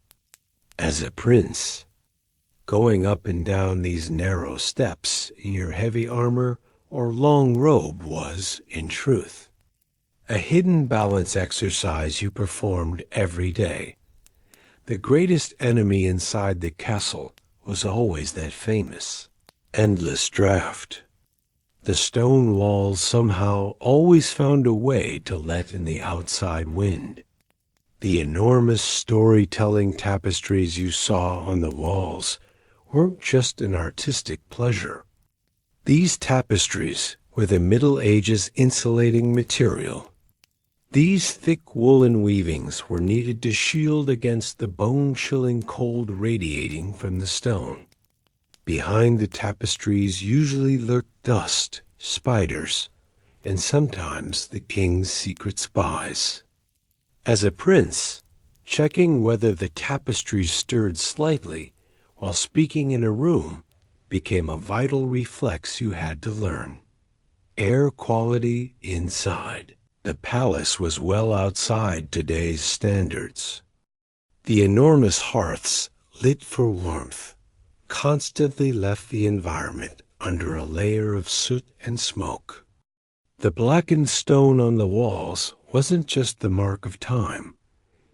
S1: As a prince, going up and down these narrow steps in your heavy armor or long robe was, in truth, a hidden balance exercise you performed every day. The greatest enemy inside the castle was always that famous, endless draught. The stone walls somehow always found a way to let in the outside wind. The enormous storytelling tapestries you saw on the walls weren't just an artistic pleasure. These tapestries were the Middle Ages insulating material. These thick woolen weavings were needed to shield against the bone-chilling cold radiating from the stone. Behind the tapestries usually lurked dust, spiders, and sometimes the king's secret spies. As a prince, checking whether the tapestries stirred slightly while speaking in a room became a vital reflex you had to learn. Air quality inside. The palace was well outside today's standards. The enormous hearths, lit for warmth, constantly left the environment under a layer of soot and smoke. The blackened stone on the walls wasn't just the mark of time.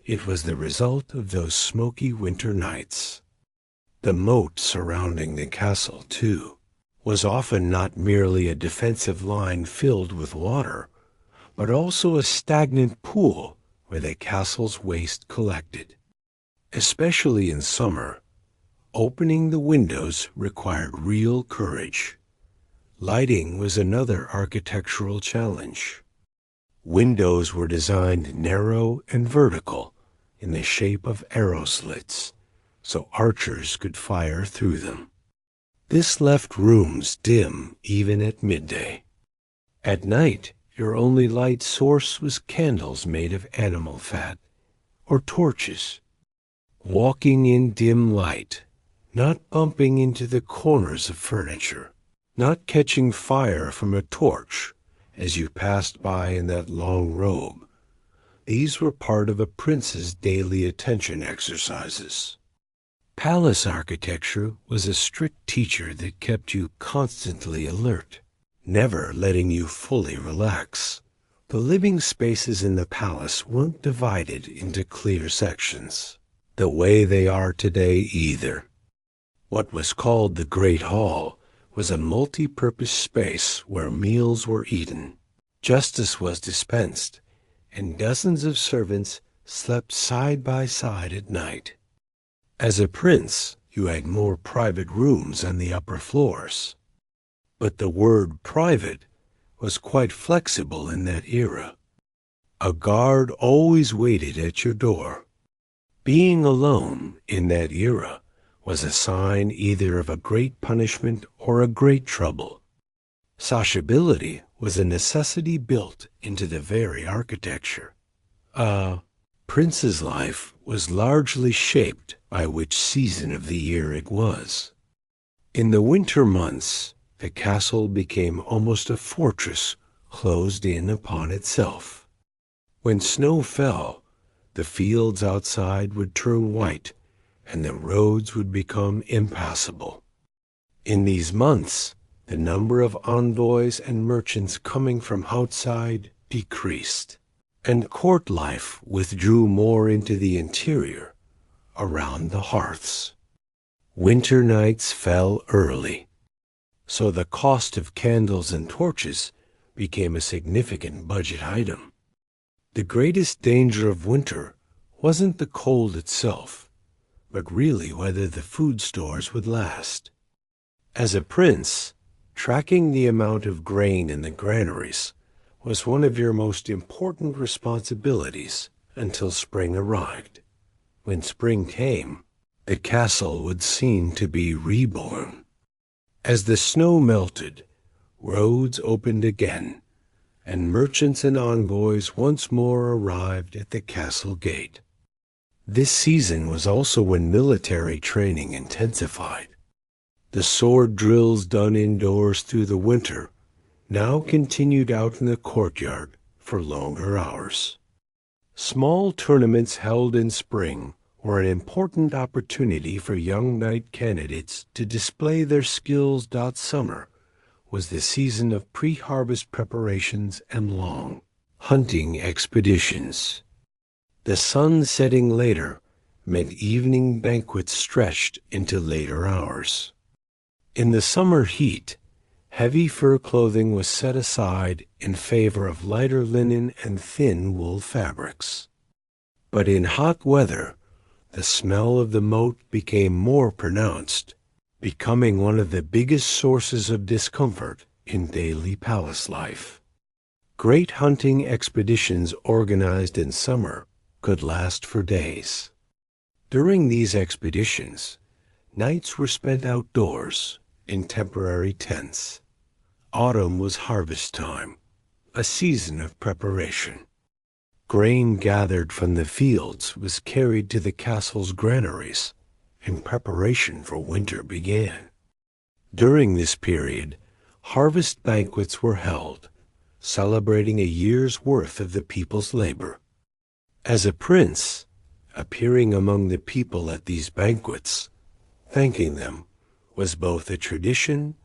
S1: It was the result of those smoky winter nights. The moat surrounding the castle, too, was often not merely a defensive line filled with water, but also a stagnant pool where the castle's waste collected. Especially in summer, opening the windows required real courage. Lighting was another architectural challenge. Windows were designed narrow and vertical in the shape of arrow slits, so archers could fire through them. This left rooms dim even at midday. At night, your only light source was candles made of animal fat, or torches. Walking in dim light, not bumping into the corners of furniture, not catching fire from a torch as you passed by in that long robe. These were part of a prince's daily attention exercises. Palace architecture was a strict teacher that kept you constantly alert, never letting you fully relax. The living spaces in the palace weren't divided into clear sections, the way they are today either. What was called the Great Hall was a multi-purpose space where meals were eaten, justice was dispensed, and dozens of servants slept side by side at night. As a prince, you had more private rooms on the upper floors. But the word private was quite flexible in that era. A guard always waited at your door. Being alone in that era was a sign either of a great punishment or a great trouble. Sociability was a necessity built into the very architecture. A prince's life was largely shaped by which season of the year it was. In the winter months, the castle became almost a fortress closed in upon itself. When snow fell, the fields outside would turn white and the roads would become impassable. In these months, the number of envoys and merchants coming from outside decreased, and court life withdrew more into the interior, around the hearths. Winter nights fell early, so the cost of candles and torches became a significant budget item. The greatest danger of winter wasn't the cold itself, but really whether the food stores would last. As a prince, tracking the amount of grain in the granaries was one of your most important responsibilities until spring arrived. When spring came, the castle would seem to be reborn. As the snow melted, roads opened again, and merchants and envoys once more arrived at the castle gate. This season was also when military training intensified. The sword drills done indoors through the winter now continued out in the courtyard for longer hours. Small tournaments held in spring were an important opportunity for young knight candidates to display their skills. Summer was the season of pre-harvest preparations and long hunting expeditions. The sun setting later meant evening banquets stretched into later hours. In the summer heat, heavy fur clothing was set aside in favor of lighter linen and thin wool fabrics. But in hot weather, the smell of the moat became more pronounced, becoming one of the biggest sources of discomfort in daily palace life. Great hunting expeditions organized in summer could last for days. During these expeditions, nights were spent outdoors in temporary tents. Autumn was harvest time, a season of preparation. Grain gathered from the fields was carried to the castle's granaries, and preparation for winter began. During this period, harvest banquets were held, celebrating a year's worth of the people's labor. As a prince, appearing among the people at these banquets, thanking them, was both a tradition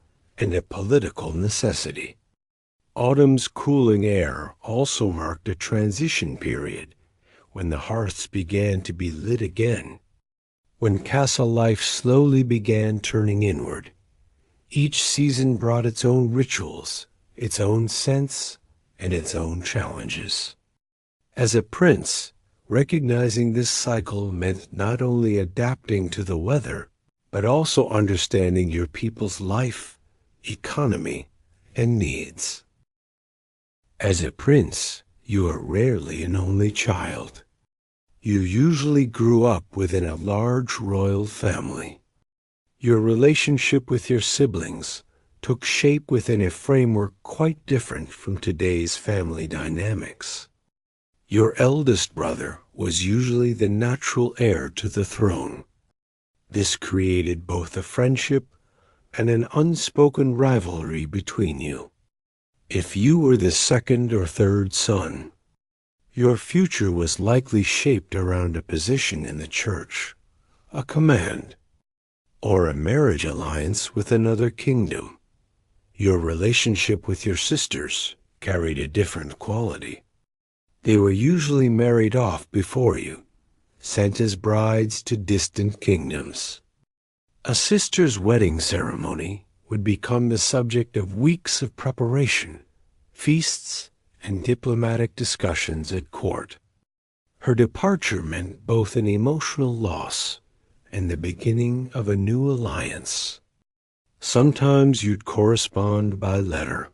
S1: and a political necessity. Autumn's cooling air also marked a transition period when the hearths began to be lit again, when castle life slowly began turning inward. Each season brought its own rituals, its own scents, and its own challenges. As a prince, recognizing this cycle meant not only adapting to the weather, but also understanding your people's life, economy, and needs. As a prince, you are rarely an only child. You usually grew up within a large royal family. Your relationship with your siblings took shape within a framework quite different from today's family dynamics. Your eldest brother was usually the natural heir to the throne. This created both a friendship and an unspoken rivalry between you. If you were the second or third son, your future was likely shaped around a position in the church, a command, or a marriage alliance with another kingdom. Your relationship with your sisters carried a different quality. They were usually married off before you, sent as brides to distant kingdoms. A sister's wedding ceremony would become the subject of weeks of preparation, feasts, and diplomatic discussions at court. Her departure meant both an emotional loss and the beginning of a new alliance. Sometimes you'd correspond by letter,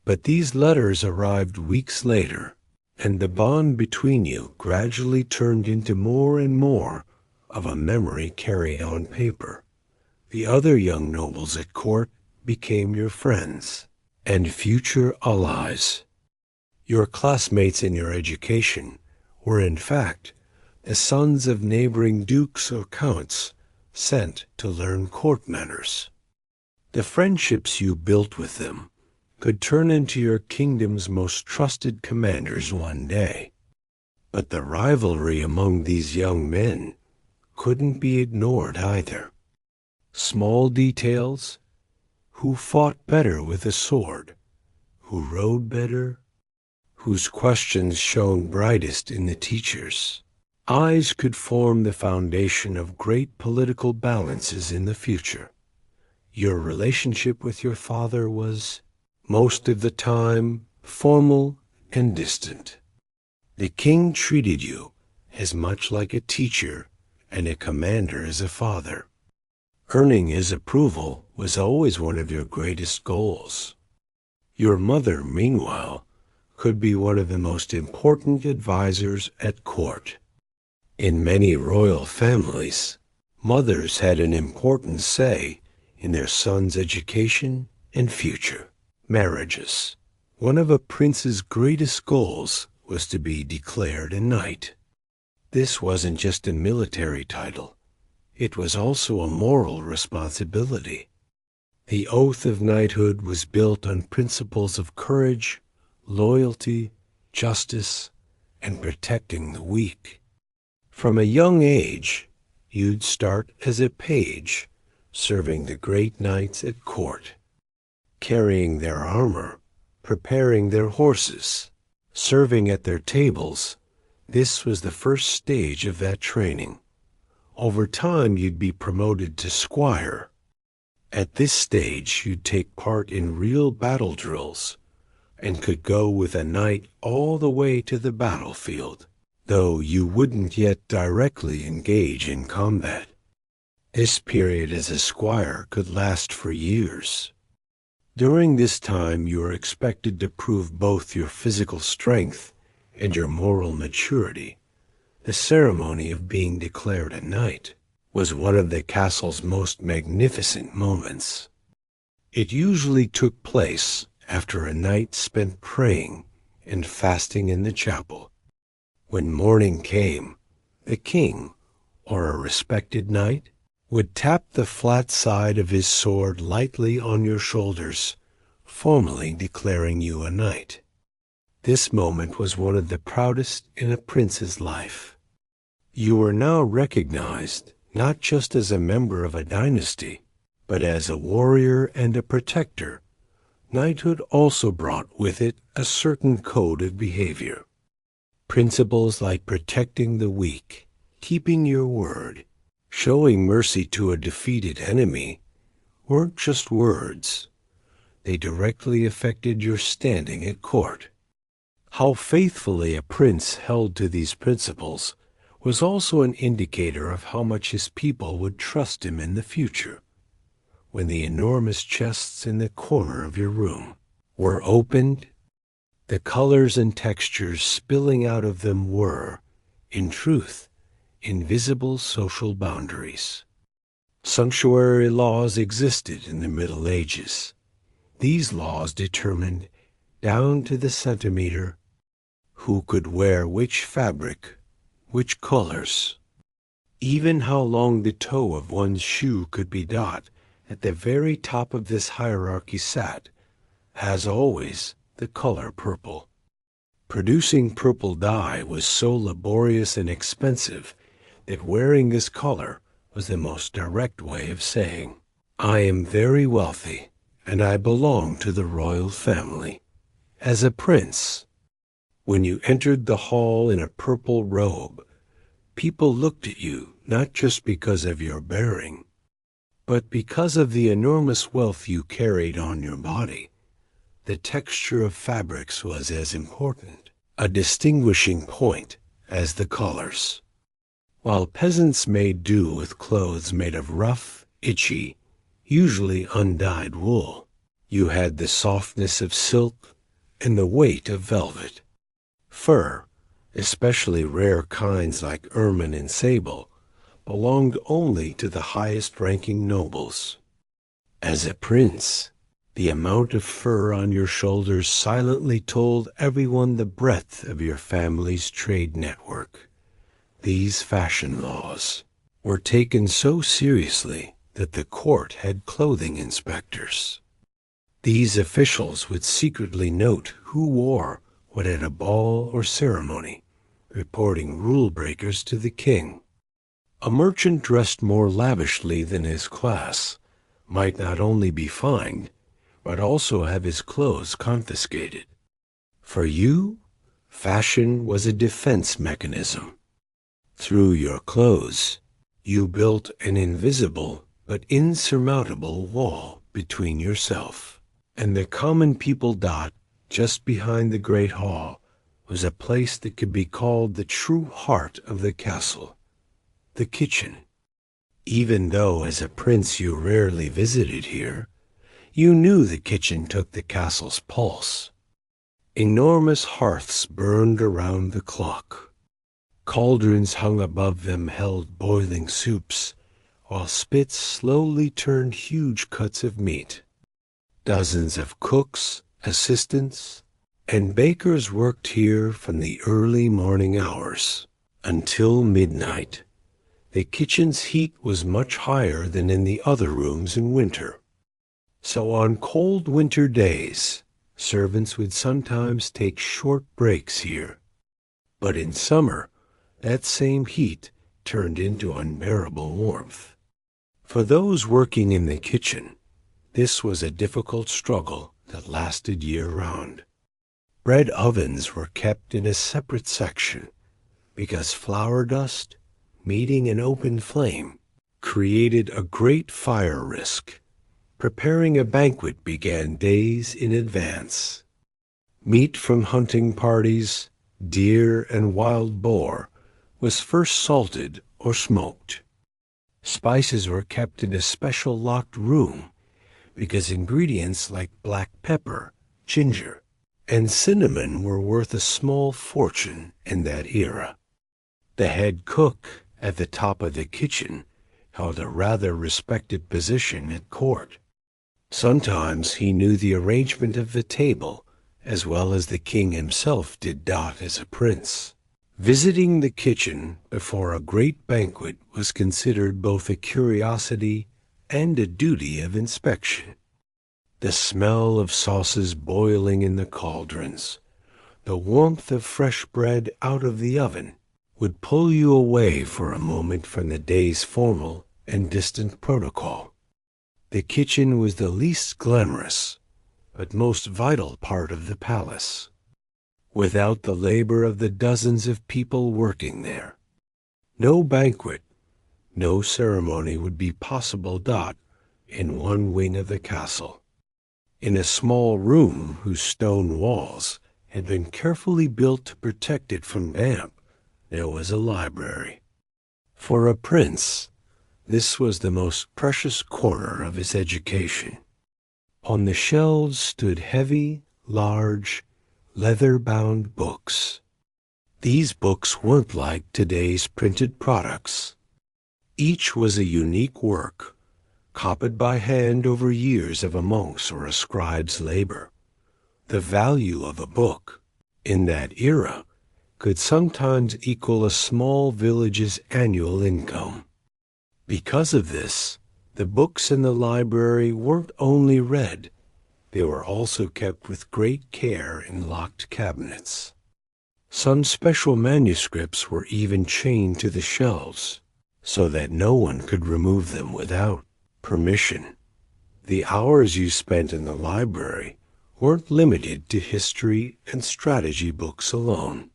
S1: but these letters arrived weeks later, and the bond between you gradually turned into more and more of a memory carried on paper. The other young nobles at court became your friends and future allies. Your classmates in your education were in fact the sons of neighboring dukes or counts sent to learn court manners. The friendships you built with them could turn into your kingdom's most trusted commanders one day. But the rivalry among these young men couldn't be ignored either. Small details: who fought better with a sword, who rode better, whose questions shone brightest in the teachers. Eyes could form the foundation of great political balances in the future. Your relationship with your father was, most of the time, formal and distant. The king treated you as much like a teacher and a commander as a father. Earning his approval was always one of your greatest goals. Your mother, meanwhile, could be one of the most important advisors at court. In many royal families, mothers had an important say in their sons' education and future. Marriages. One of a prince's greatest goals was to be declared a knight. This wasn't just a military title. It was also a moral responsibility. The oath of knighthood was built on principles of courage, loyalty, justice, and protecting the weak. From a young age, you'd start as a page, serving the great knights at court, carrying their armor, preparing their horses, serving at their tables. This was the first stage of that training. Over time, you'd be promoted to squire. At this stage, you'd take part in real battle drills and could go with a knight all the way to the battlefield, though you wouldn't yet directly engage in combat. This period as a squire could last for years. During this time, you are expected to prove both your physical strength and your moral maturity. The ceremony of being declared a knight was one of the castle's most magnificent moments. It usually took place after a night spent praying and fasting in the chapel. When morning came, the king, or a respected knight, would tap the flat side of his sword lightly on your shoulders, formally declaring you a knight. This moment was one of the proudest in a prince's life. You were now recognized not just as a member of a dynasty, But as a warrior and a protector, knighthood also brought with it a certain code of behavior. Principles like protecting the weak, keeping your word, showing mercy to a defeated enemy weren't just words. They directly affected your standing at court. How faithfully a prince held to these principles was also an indicator of how much his people would trust him in the future. When the enormous chests in the corner of your room were opened, the colors and textures spilling out of them were, in truth, invisible social boundaries. Sanctuary laws existed in the Middle Ages. These laws determined, down to the centimeter, who could wear which fabric, which colors, even how long the toe of one's shoe could be. At the very top of this hierarchy sat, as always, the color purple. Producing purple dye was so laborious and expensive that wearing this color was the most direct way of saying, "I am very wealthy, and I belong to the royal family." As a prince, when you entered the hall in a purple robe, people looked at you not just because of your bearing, but because of the enormous wealth you carried on your body. The texture of fabrics was as important a distinguishing point as the colors. While peasants made do with clothes made of rough, itchy, usually undyed wool, you had the softness of silk and the weight of velvet. Fur, especially rare kinds like ermine and sable, belonged only to the highest-ranking nobles. As a prince, the amount of fur on your shoulders silently told everyone the breadth of your family's trade network. These fashion laws were taken so seriously that the court had clothing inspectors. These officials would secretly note who wore what at a ball or ceremony, reporting rule breakers to the king. A merchant dressed more lavishly than his class might not only be fined, but also have his clothes confiscated. For you, fashion was a defense mechanism. Through your clothes, you built an invisible but insurmountable wall between yourself and the common people. Just behind the great hall was a place that could be called the true heart of the castle, the kitchen. Even though as a prince you rarely visited here, you knew the kitchen took the castle's pulse. Enormous hearths burned around the clock. Cauldrons hung above them held boiling soups, while spits slowly turned huge cuts of meat. Dozens of cooks, assistants, and bakers worked here from the early morning hours until midnight. The kitchen's heat was much higher than in the other rooms in winter. So on cold winter days, servants would sometimes take short breaks here. But in summer, that same heat turned into unbearable warmth. For those working in the kitchen, this was a difficult struggle that lasted year-round. Bread ovens were kept in a separate section because flour dust, meeting an open flame, created a great fire risk. Preparing a banquet began days in advance. Meat from hunting parties, deer and wild boar, was first salted or smoked. Spices were kept in a special locked room because ingredients like black pepper, ginger, and cinnamon were worth a small fortune in that era. The head cook at the top of the kitchen held a rather respected position at court. Sometimes he knew the arrangement of the table as well as the king himself did as a prince. Visiting the kitchen before a great banquet was considered both a curiosity and a duty of inspection. The smell of sauces boiling in the cauldrons, the warmth of fresh bread out of the oven, would pull you away for a moment from the day's formal and distant protocol. The kitchen was the least glamorous, but most vital part of the palace. Without the labor of the dozens of people working there, no banquet, no ceremony would be possible. In one wing of the castle, in a small room whose stone walls had been carefully built to protect it from damp, there was a library. For a prince, this was the most precious corner of his education. On the shelves stood heavy, large, leather-bound books. These books weren't like today's printed products. Each was a unique work, copied by hand over years of a monk's or a scribe's labor. The value of a book, in that era, could sometimes equal a small village's annual income. Because of this, the books in the library weren't only read, they were also kept with great care in locked cabinets. Some special manuscripts were even chained to the shelves, so that no one could remove them without permission. The hours you spent in the library weren't limited to history and strategy books alone.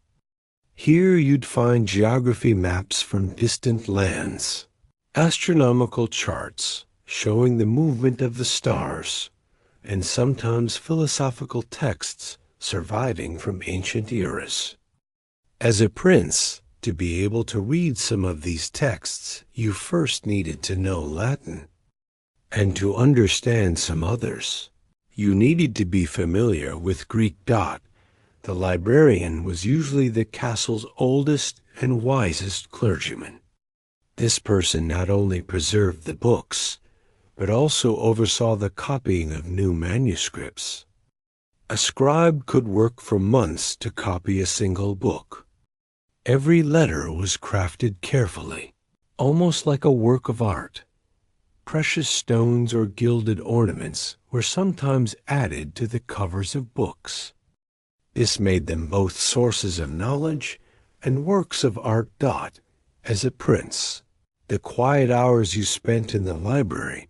S1: Here you'd find geography maps from distant lands, astronomical charts showing the movement of the stars, and sometimes philosophical texts surviving from ancient eras. As a prince, to be able to read some of these texts, you first needed to know Latin. And to understand some others, you needed to be familiar with Greek. The librarian was usually the castle's oldest and wisest clergyman. This person not only preserved the books, but also oversaw the copying of new manuscripts. A scribe could work for months to copy a single book. Every letter was crafted carefully, almost like a work of art. Precious stones or gilded ornaments were sometimes added to the covers of books. This made them both sources of knowledge and works of art. As a prince, the quiet hours you spent in the library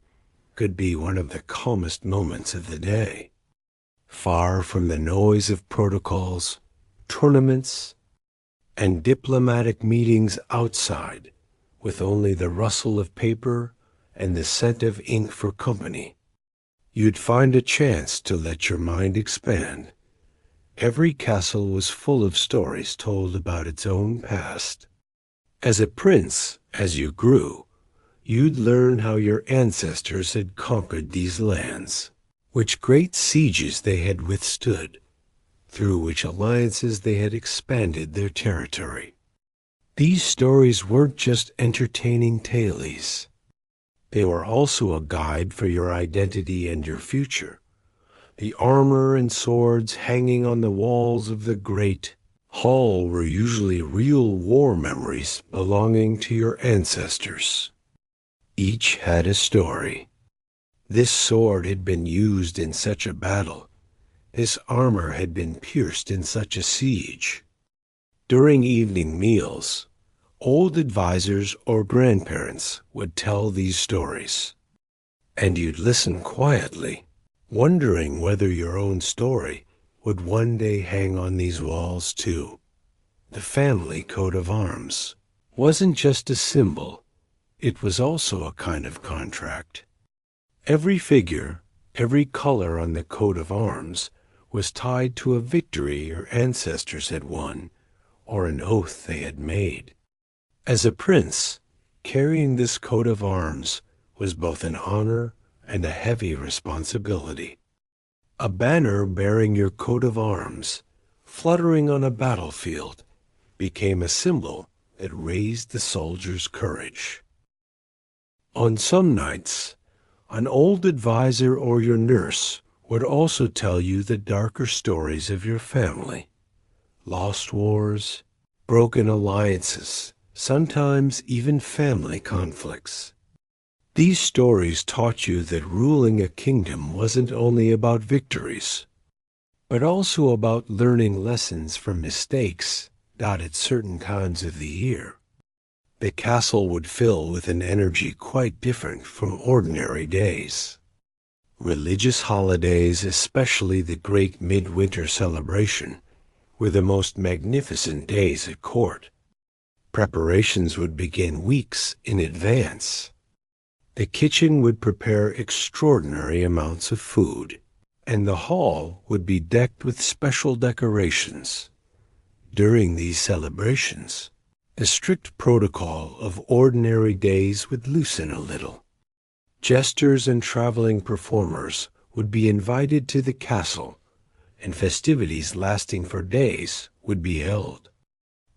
S1: could be one of the calmest moments of the day. Far from the noise of protocols, tournaments, and diplomatic meetings outside, with only the rustle of paper and the scent of ink for company, you'd find a chance to let your mind expand. Every castle was full of stories told about its own past. As a prince, as you grew, you'd learn how your ancestors had conquered these lands, which great sieges they had withstood, through which alliances they had expanded their territory. These stories weren't just entertaining tales. They were also a guide for your identity and your future. The armor and swords hanging on the walls of the great hall were usually real war memories belonging to your ancestors. Each had a story. This sword had been used in such a battle. This armor had been pierced in such a siege. During evening meals, old advisors or grandparents would tell these stories, and you'd listen quietly, wondering whether your own story would one day hang on these walls too. The family coat of arms wasn't just a symbol, it was also a kind of contract. Every figure, every color on the coat of arms was tied to a victory your ancestors had won or an oath they had made. As a prince, carrying this coat of arms was both an honor and a heavy responsibility. A banner bearing your coat of arms, fluttering on a battlefield, became a symbol that raised the soldier's courage. On some nights, an old advisor or your nurse would also tell you the darker stories of your family. Lost wars, broken alliances, sometimes even family conflicts. These stories taught you that ruling a kingdom wasn't only about victories, but also about learning lessons from mistakes at certain times of the year. The castle would fill with an energy quite different from ordinary days. Religious holidays, especially the great midwinter celebration, were the most magnificent days at court. Preparations would begin weeks in advance. The kitchen would prepare extraordinary amounts of food, and the hall would be decked with special decorations. During these celebrations, the strict protocol of ordinary days would loosen a little. Jesters and traveling performers would be invited to the castle, and festivities lasting for days would be held.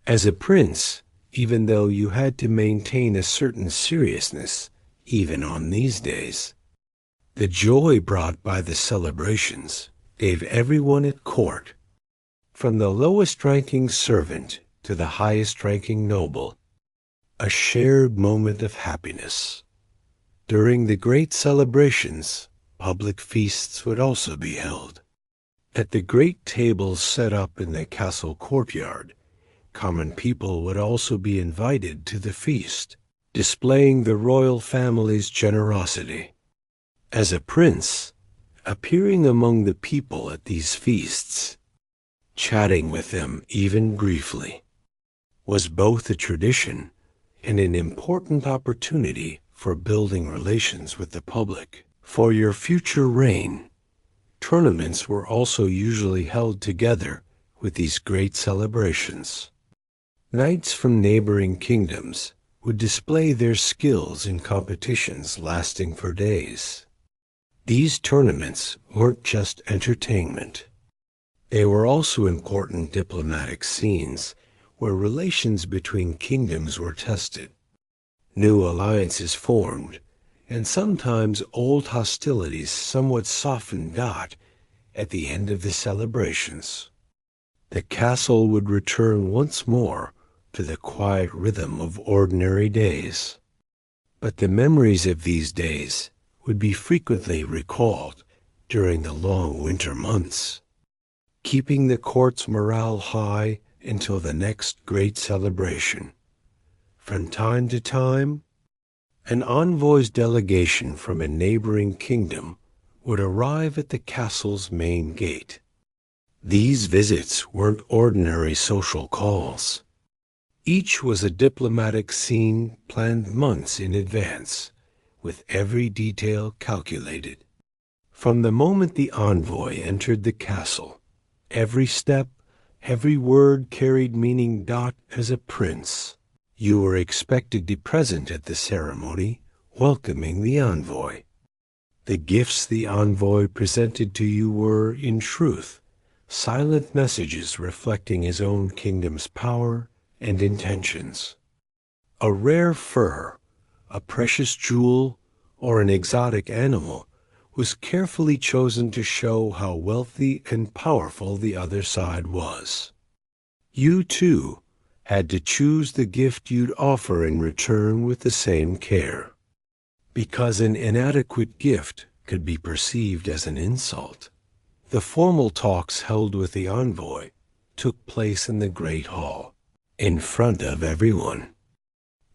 S1: As a prince, even though you had to maintain a certain seriousness, even on these days, the joy brought by the celebrations gave everyone at court, from the lowest-ranking servant to the highest-ranking noble, a shared moment of happiness. During the great celebrations, public feasts would also be held. At the great tables set up in the castle courtyard, common people would also be invited to the feast, displaying the royal family's generosity. As a prince, appearing among the people at these feasts, chatting with them even briefly, was both a tradition and an important opportunity for building relations with the public. For your future reign, tournaments were also usually held together with these great celebrations. Knights from neighboring kingdoms would display their skills in competitions lasting for days. These tournaments weren't just entertainment. They were also important diplomatic scenes where relations between kingdoms were tested. New alliances formed, and sometimes old hostilities somewhat softened at the end of the celebrations. The castle would return once more to the quiet rhythm of ordinary days. But the memories of these days would be frequently recalled during the long winter months, keeping the court's morale high until the next great celebration. From time to time, an envoy's delegation from a neighboring kingdom would arrive at the castle's main gate. These visits weren't ordinary social calls. Each was a diplomatic scene planned months in advance, with every detail calculated. From the moment the envoy entered the castle, every step, every word carried meaning. As a prince, you were expected to be present at the ceremony welcoming the envoy. The gifts the envoy presented to you were, in truth, silent messages reflecting his own kingdom's power and intentions. A rare fur, a precious jewel, or an exotic animal was carefully chosen to show how wealthy and powerful the other side was. You, too, had to choose the gift you'd offer in return with the same care, because an inadequate gift could be perceived as an insult. The formal talks held with the envoy took place in the great hall, in front of everyone.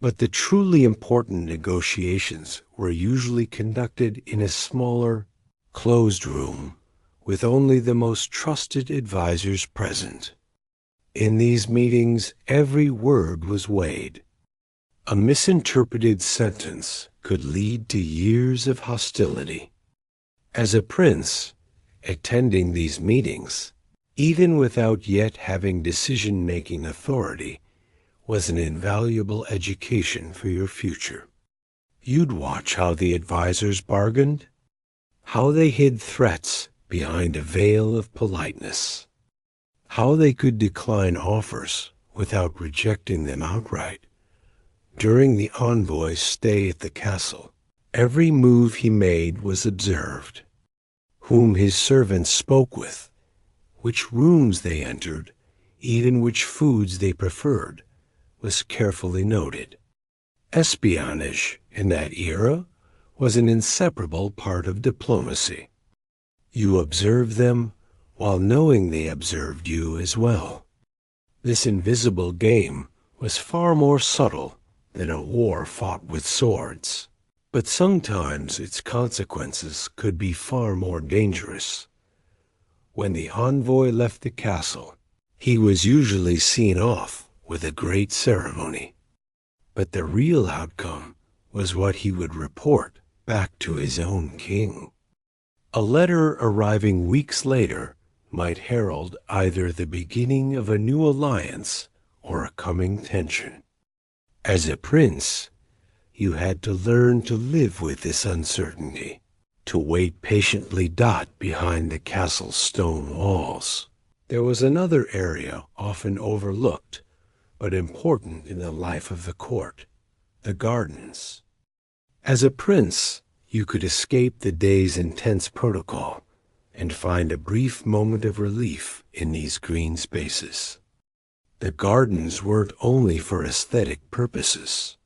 S1: But the truly important negotiations were usually conducted in a smaller, closed room, with only the most trusted advisors present. In these meetings, every word was weighed. A misinterpreted sentence could lead to years of hostility. As a prince, attending these meetings, even without yet having decision-making authority, was an invaluable education for your future. You'd watch how the advisors bargained, how they hid threats behind a veil of politeness, how they could decline offers without rejecting them outright. During the envoy's stay at the castle, every move he made was observed, whom his servants spoke with, which rooms they entered, even which foods they preferred, was carefully noted. Espionage in that era was an inseparable part of diplomacy. You observed them while knowing they observed you as well. This invisible game was far more subtle than a war fought with swords. But sometimes its consequences could be far more dangerous. When the envoy left the castle, he was usually seen off with a great ceremony. But the real outcome was what he would report back to his own king. A letter arriving weeks later might herald either the beginning of a new alliance or a coming tension. As a prince, you had to learn to live with this uncertainty, to wait patiently behind the castle's stone walls. There was another area often overlooked, but important in the life of the court: the gardens. As a prince, you could escape the day's intense protocol and find a brief moment of relief in these green spaces. The gardens weren't only for aesthetic purposes.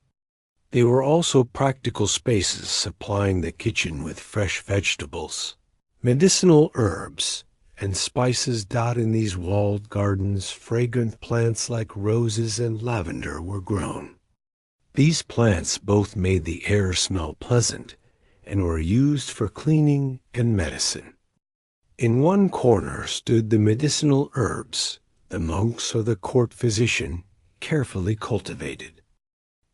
S1: They were also practical spaces supplying the kitchen with fresh vegetables. Medicinal herbs and spices dotting these walled gardens. Fragrant plants like roses and lavender were grown. These plants both made the air smell pleasant and were used for cleaning and medicine. In one corner stood the medicinal herbs the monks or the court physician carefully cultivated.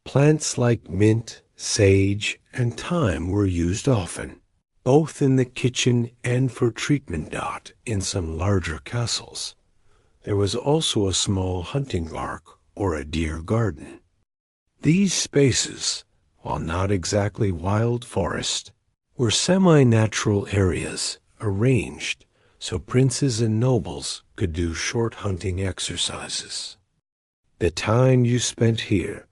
S1: Plants like mint, sage, and thyme were used often, both in the kitchen and for treatment. In some larger castles, there was also a small hunting park or a deer garden. These spaces, while not exactly wild forest, were semi-natural areas arranged so princes and nobles could do short hunting exercises. The time you spent here,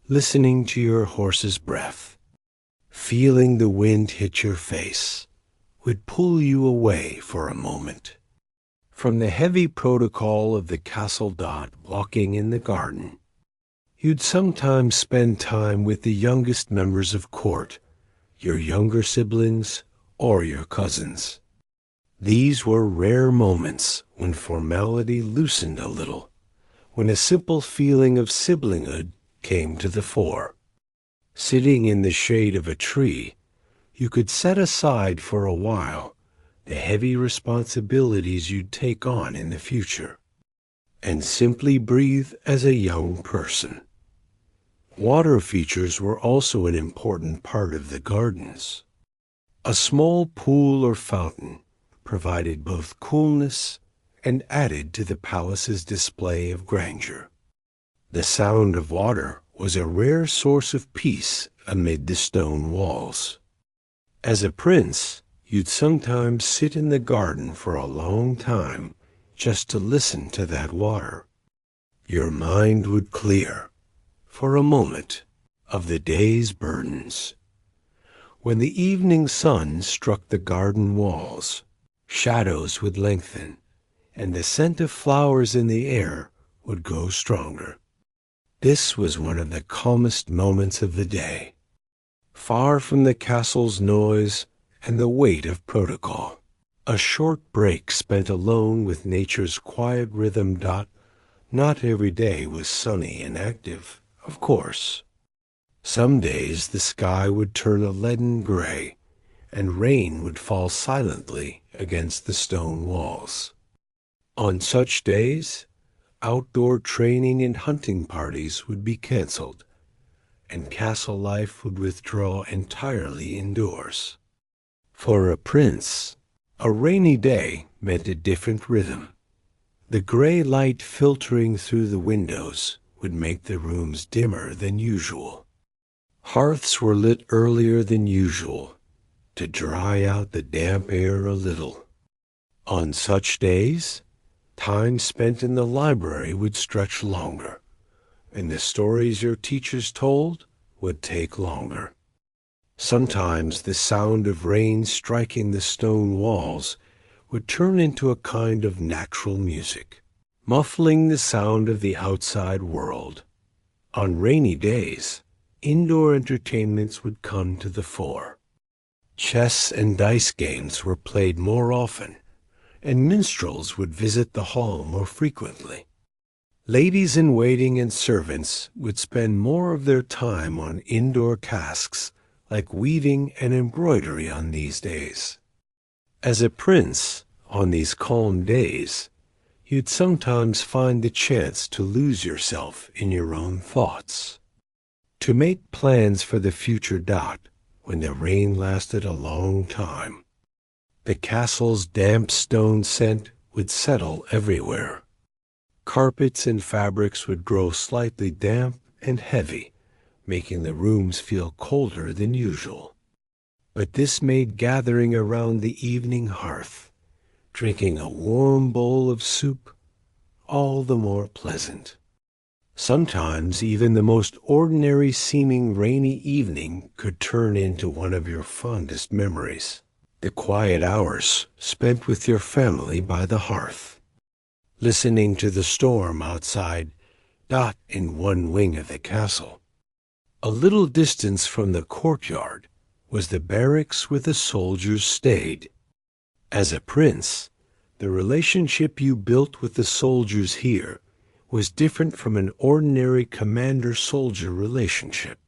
S1: listening to your horse's breath, feeling the wind hit your face, would pull you away for a moment from the heavy protocol of the castle. Walking in the garden, you'd sometimes spend time with the youngest members of court, your younger siblings or your cousins. These were rare moments when formality loosened a little, when a simple feeling of siblinghood came to the fore. Sitting in the shade of a tree, you could set aside for a while the heavy responsibilities you'd take on in the future, and simply breathe as a young person. Water features were also an important part of the gardens. A small pool or fountain provided both coolness and added to the palace's display of grandeur. The sound of water was a rare source of peace amid the stone walls. As a prince, you'd sometimes sit in the garden for a long time just to listen to that water. Your mind would clear, for a moment, of the day's burdens. When the evening sun struck the garden walls, shadows would lengthen, and the scent of flowers in the air would grow stronger. This was one of the calmest moments of the day, far from the castle's noise and the weight of protocol. A short break spent alone with nature's quiet rhythm. Not every day was sunny and active, of course. Some days the sky would turn a leaden gray, and rain would fall silently against the stone walls. On such days, outdoor training and hunting parties would be canceled, and castle life would withdraw entirely indoors. For a prince, a rainy day meant a different rhythm. The gray light filtering through the windows would make the rooms dimmer than usual. Hearths were lit earlier than usual to dry out the damp air a little. On such days, time spent in the library would stretch longer, and the stories your teachers told would take longer. Sometimes the sound of rain striking the stone walls would turn into a kind of natural music, muffling the sound of the outside world. On rainy days, indoor entertainments would come to the fore. Chess and dice games were played more often, and minstrels would visit the hall more frequently. Ladies-in-waiting and servants would spend more of their time on indoor tasks like weaving and embroidery on these days. As a prince, on these calm days, you'd sometimes find the chance to lose yourself in your own thoughts, to make plans for the future when the rain lasted a long time. The castle's damp stone scent would settle everywhere. Carpets and fabrics would grow slightly damp and heavy, making the rooms feel colder than usual. But this made gathering around the evening hearth, drinking a warm bowl of soup, all the more pleasant. Sometimes even the most ordinary-seeming rainy evening could turn into one of your fondest memories. The quiet hours spent with your family by the hearth, listening to the storm outside in one wing of the castle. A little distance from the courtyard was the barracks where the soldiers stayed. As a prince, the relationship you built with the soldiers here was different from an ordinary commander-soldier relationship.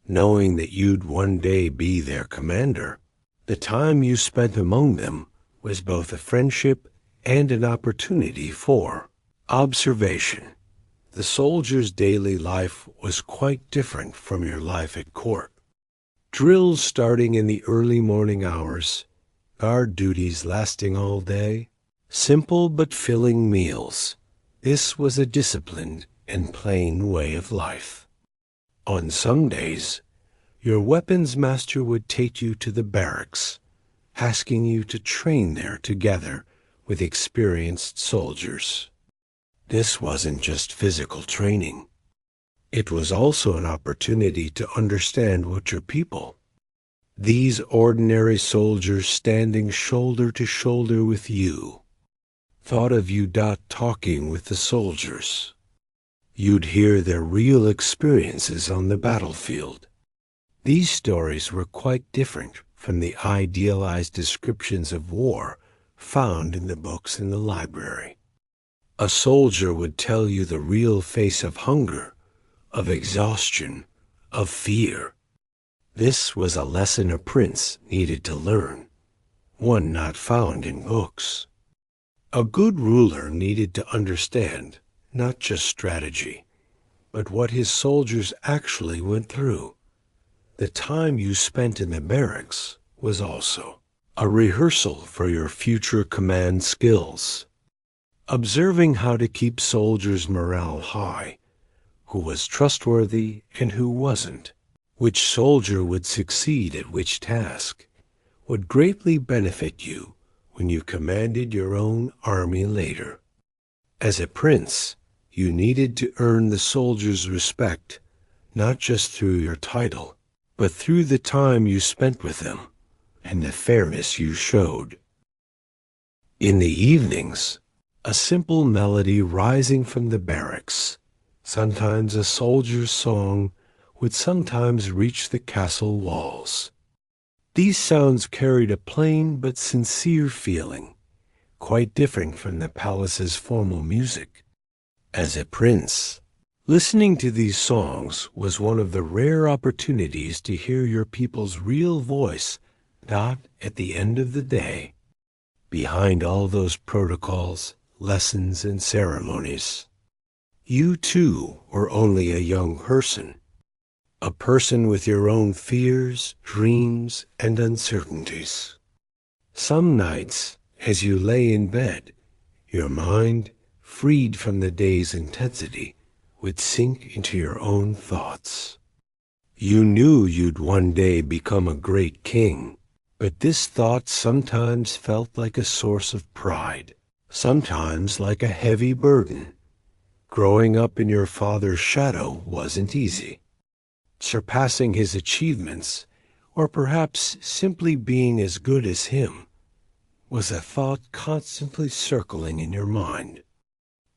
S1: Knowing that you'd one day be their commander, the time you spent among them was both a friendship and an opportunity for observation. The soldier's daily life was quite different from your life at court. Drills starting in the early morning hours, guard duties lasting all day, simple but filling meals. This was a disciplined and plain way of life. On some days, your weapons master would take you to the barracks, asking you to train there together with experienced soldiers. This wasn't just physical training. It was also an opportunity to understand what your people, these ordinary soldiers standing shoulder to shoulder with you, thought of you. Talking with the soldiers, you'd hear their real experiences on the battlefield. These stories were quite different from the idealized descriptions of war found in the books in the library. A soldier would tell you the real face of hunger, of exhaustion, of fear. This was a lesson a prince needed to learn, one not found in books. A good ruler needed to understand not just strategy, but what his soldiers actually went through. The time you spent in the barracks was also a rehearsal for your future command skills. Observing how to keep soldiers' morale high, who was trustworthy and who wasn't, which soldier would succeed at which task, would greatly benefit you when you commanded your own army later. As a prince, you needed to earn the soldiers' respect, not just through your title, but through the time you spent with them and the fairness you showed. In the evenings, a simple melody rising from the barracks, sometimes a soldier's song, would sometimes reach the castle walls. These sounds carried a plain but sincere feeling, quite different from the palace's formal music. As a prince, listening to these songs was one of the rare opportunities to hear your people's real voice, at the end of the day, behind all those protocols, lessons, and ceremonies. You, too, were only a young person, a person with your own fears, dreams, and uncertainties. Some nights, as you lay in bed, your mind, freed from the day's intensity, would sink into your own thoughts. You knew you'd one day become a great king, but this thought sometimes felt like a source of pride, sometimes like a heavy burden. Growing up in your father's shadow wasn't easy. Surpassing his achievements, or perhaps simply being as good as him, was a thought constantly circling in your mind.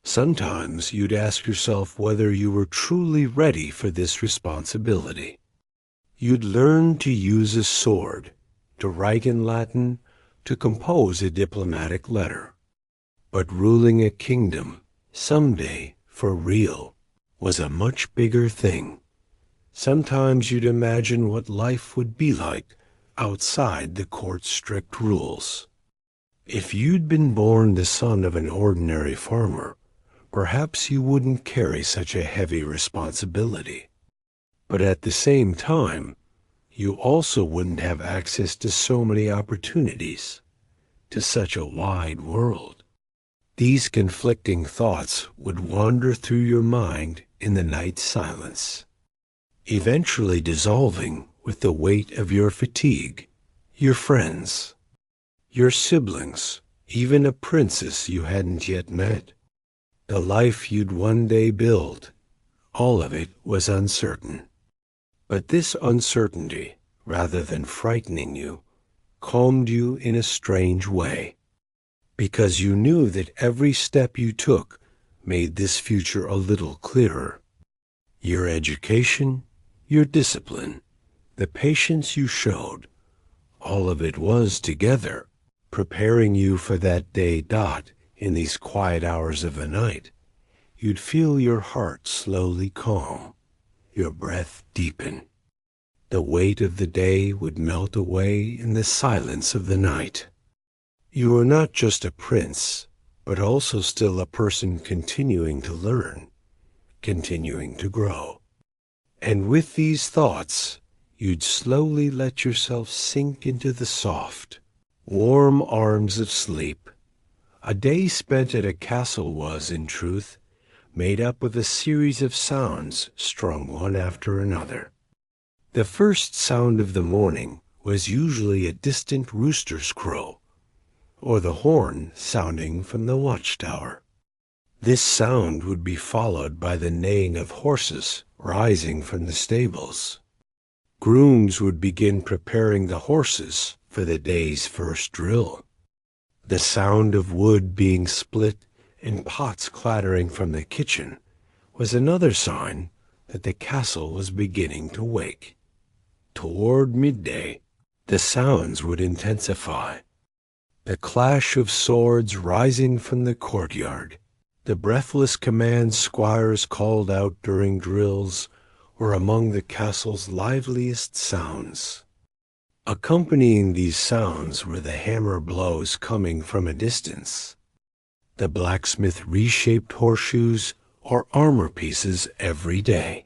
S1: Sometimes you'd ask yourself whether you were truly ready for this responsibility. You'd learn to use a sword, to write in Latin, to compose a diplomatic letter. But ruling a kingdom someday for real, was a much bigger thing. Sometimes you'd imagine what life would be like outside the court's strict rules. If you'd been born the son of an ordinary farmer, perhaps you wouldn't carry such a heavy responsibility. But at the same time, you also wouldn't have access to so many opportunities, to such a wide world. These conflicting thoughts would wander through your mind in the night silence, eventually dissolving with the weight of your fatigue, your friends, your siblings, even a princess you hadn't yet met. The life you'd one day build, all of it was uncertain. But this uncertainty, rather than frightening you, calmed you in a strange way, because you knew that every step you took made this future a little clearer. Your education, your discipline, the patience you showed, all of it was together, preparing you for that day dot in these quiet hours of the night. You'd feel your heart slowly calm, your breath deepen. The weight of the day would melt away in the silence of the night. You were not just a prince, but also still a person continuing to learn, continuing to grow. And with these thoughts, you'd slowly let yourself sink into the soft, warm arms of sleep. A day spent at a castle was, in truth, made up of a series of sounds strung one after another. The first sound of the morning was usually a distant rooster's crow, or the horn sounding from the watchtower. This sound would be followed by the neighing of horses rising from the stables. Grooms would begin preparing the horses for the day's first drill. The sound of wood being split and pots clattering from the kitchen was another sign that the castle was beginning to wake. Toward midday, the sounds would intensify. The clash of swords rising from the courtyard, the breathless commands squires called out during drills, were among the castle's liveliest sounds. Accompanying these sounds were the hammer blows coming from a distance, the blacksmith reshaped horseshoes or armor pieces every day.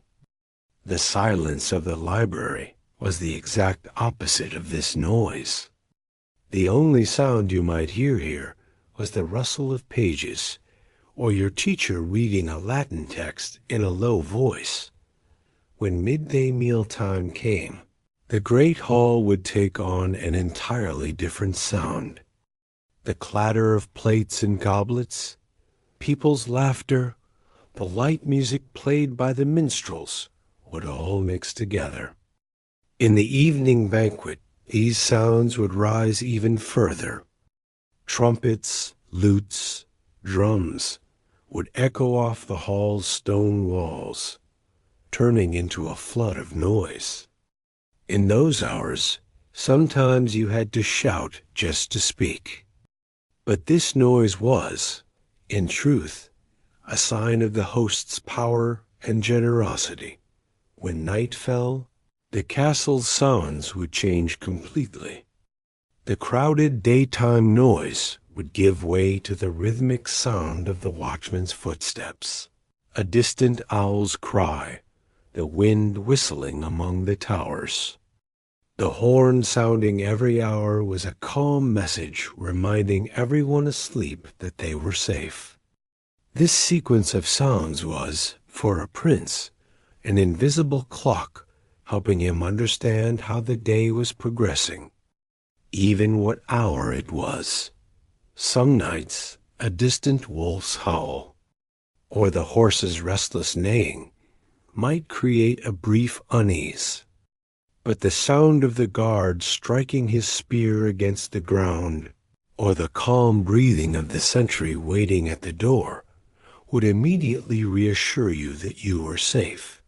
S1: The silence of the library was the exact opposite of this noise. The only sound you might hear here was the rustle of pages, or your teacher reading a Latin text in a low voice. When midday meal time came, the great hall would take on an entirely different sound. The clatter of plates and goblets, people's laughter, the light music played by the minstrels would all mix together. In the evening banquet, these sounds would rise even further. Trumpets, lutes, drums would echo off the hall's stone walls, turning into a flood of noise. In those hours, sometimes you had to shout just to speak. But this noise was, in truth, a sign of the host's power and generosity. When night fell, the castle's sounds would change completely. The crowded daytime noise would give way to the rhythmic sound of the watchman's footsteps, a distant owl's cry, the wind whistling among the towers. The horn sounding every hour was a calm message reminding everyone asleep that they were safe. This sequence of sounds was, for a prince, an invisible clock helping him understand how the day was progressing, even what hour it was. Some nights, a distant wolf's howl, or the horse's restless neighing, might create a brief unease. But the sound of the guard striking his spear against the ground, or the calm breathing of the sentry waiting at the door, would immediately reassure you that you were safe.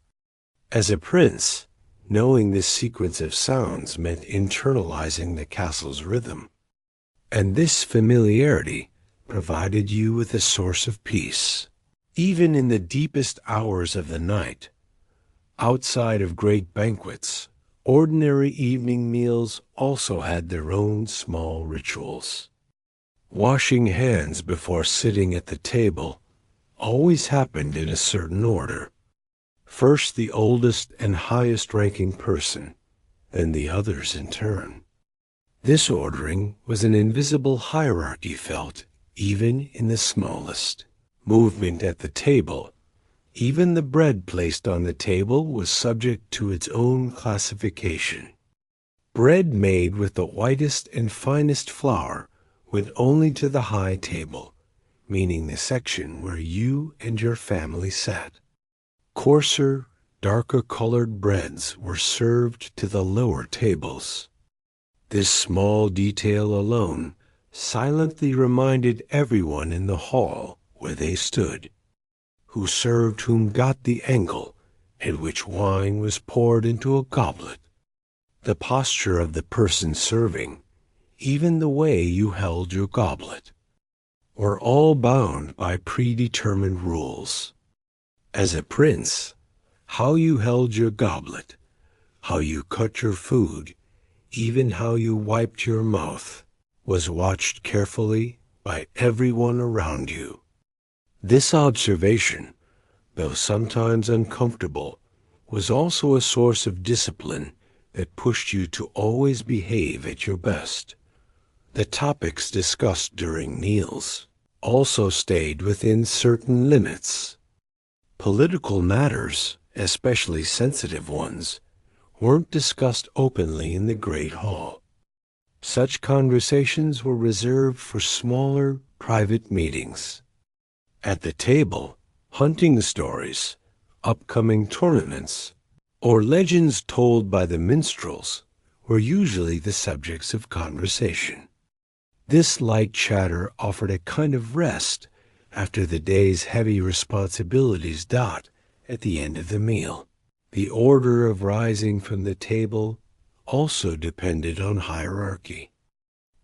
S1: As a prince, knowing this sequence of sounds meant internalizing the castle's rhythm, and this familiarity provided you with a source of peace. Even in the deepest hours of the night, outside of great banquets, ordinary evening meals also had their own small rituals. Washing hands before sitting at the table always happened in a certain order. First the oldest and highest-ranking person, then the others in turn. This ordering was an invisible hierarchy felt even in the smallest movement at the table. Even the bread placed on the table was subject to its own classification. Bread made with the whitest and finest flour went only to the high table, meaning the section where you and your family sat. Coarser, darker-colored breads were served to the lower tables. This small detail alone silently reminded everyone in the hall where they stood, who served whom got the angle at which wine was poured into a goblet. The posture of the person serving, even the way you held your goblet, were all bound by predetermined rules. As a prince, how you held your goblet, how you cut your food, even how you wiped your mouth, was watched carefully by everyone around you. This observation, though sometimes uncomfortable, was also a source of discipline that pushed you to always behave at your best. The topics discussed during meals also stayed within certain limits. Political matters, especially sensitive ones, weren't discussed openly in the great hall. Such conversations were reserved for smaller, private meetings. At the table, hunting stories, upcoming tournaments, or legends told by the minstrels were usually the subjects of conversation. This light chatter offered a kind of rest after the day's heavy responsibilities at the end of the meal. The order of rising from the table also depended on hierarchy.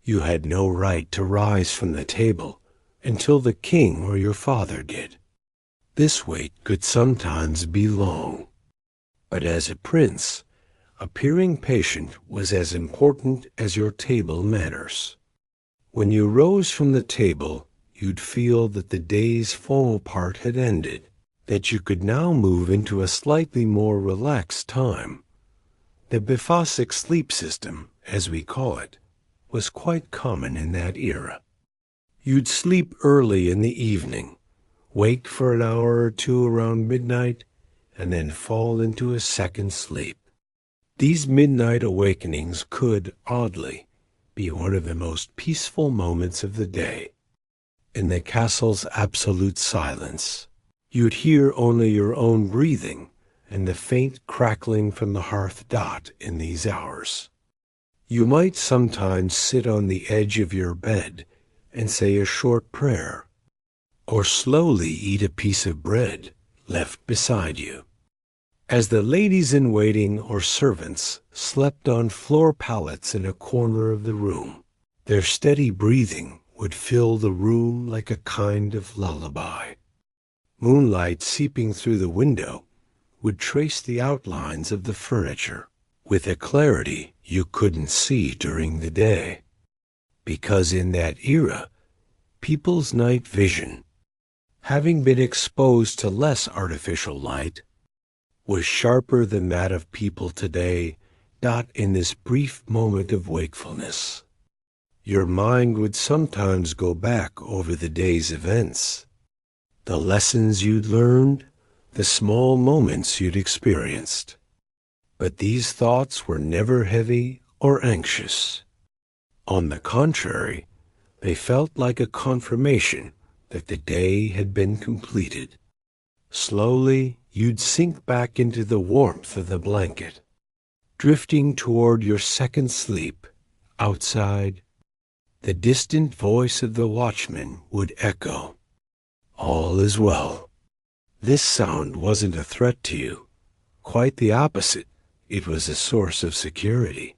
S1: You had no right to rise from the table until the king or your father did. This wait could sometimes be long. But as a prince, appearing patient was as important as your table manners. When you rose from the table, you'd feel that the day's formal part had ended, that you could now move into a slightly more relaxed time. The biphasic sleep system, as we call it, was quite common in that era. You'd sleep early in the evening, wake for an hour or two around midnight, and then fall into a second sleep. These midnight awakenings could, oddly, be one of the most peaceful moments of the day. In the castle's absolute silence, you'd hear only your own breathing and the faint crackling from the hearth in these hours. You might sometimes sit on the edge of your bed and say a short prayer, or slowly eat a piece of bread left beside you. As the ladies-in-waiting or servants slept on floor pallets in a corner of the room, their steady breathing would fill the room like a kind of lullaby. Moonlight seeping through the window would trace the outlines of the furniture with a clarity you couldn't see during the day, because in that era, people's night vision, having been exposed to less artificial light, was sharper than that of people today, in this brief moment of wakefulness. Your mind would sometimes go back over the day's events, the lessons you'd learned, the small moments you'd experienced. But these thoughts were never heavy or anxious. On the contrary, they felt like a confirmation that the day had been completed. Slowly, you'd sink back into the warmth of the blanket, drifting toward your second sleep. Outside, the distant voice of the watchman would echo, "All is well." This sound wasn't a threat to you. Quite the opposite. It was a source of security.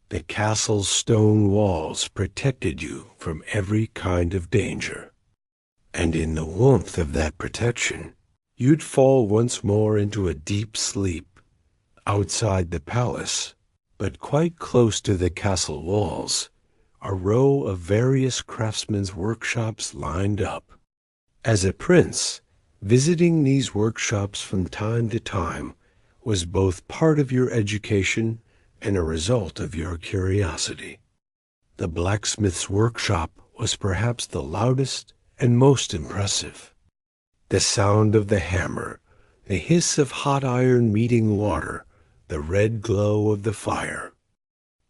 S1: The castle's stone walls protected you from every kind of danger. And in the warmth of that protection, you'd fall once more into a deep sleep outside the palace, but quite close to the castle walls. A row of various craftsmen's workshops lined up. As a prince, visiting these workshops from time to time was both part of your education and a result of your curiosity. The blacksmith's workshop was perhaps the loudest and most impressive. The sound of the hammer, the hiss of hot iron meeting water, the red glow of the fire.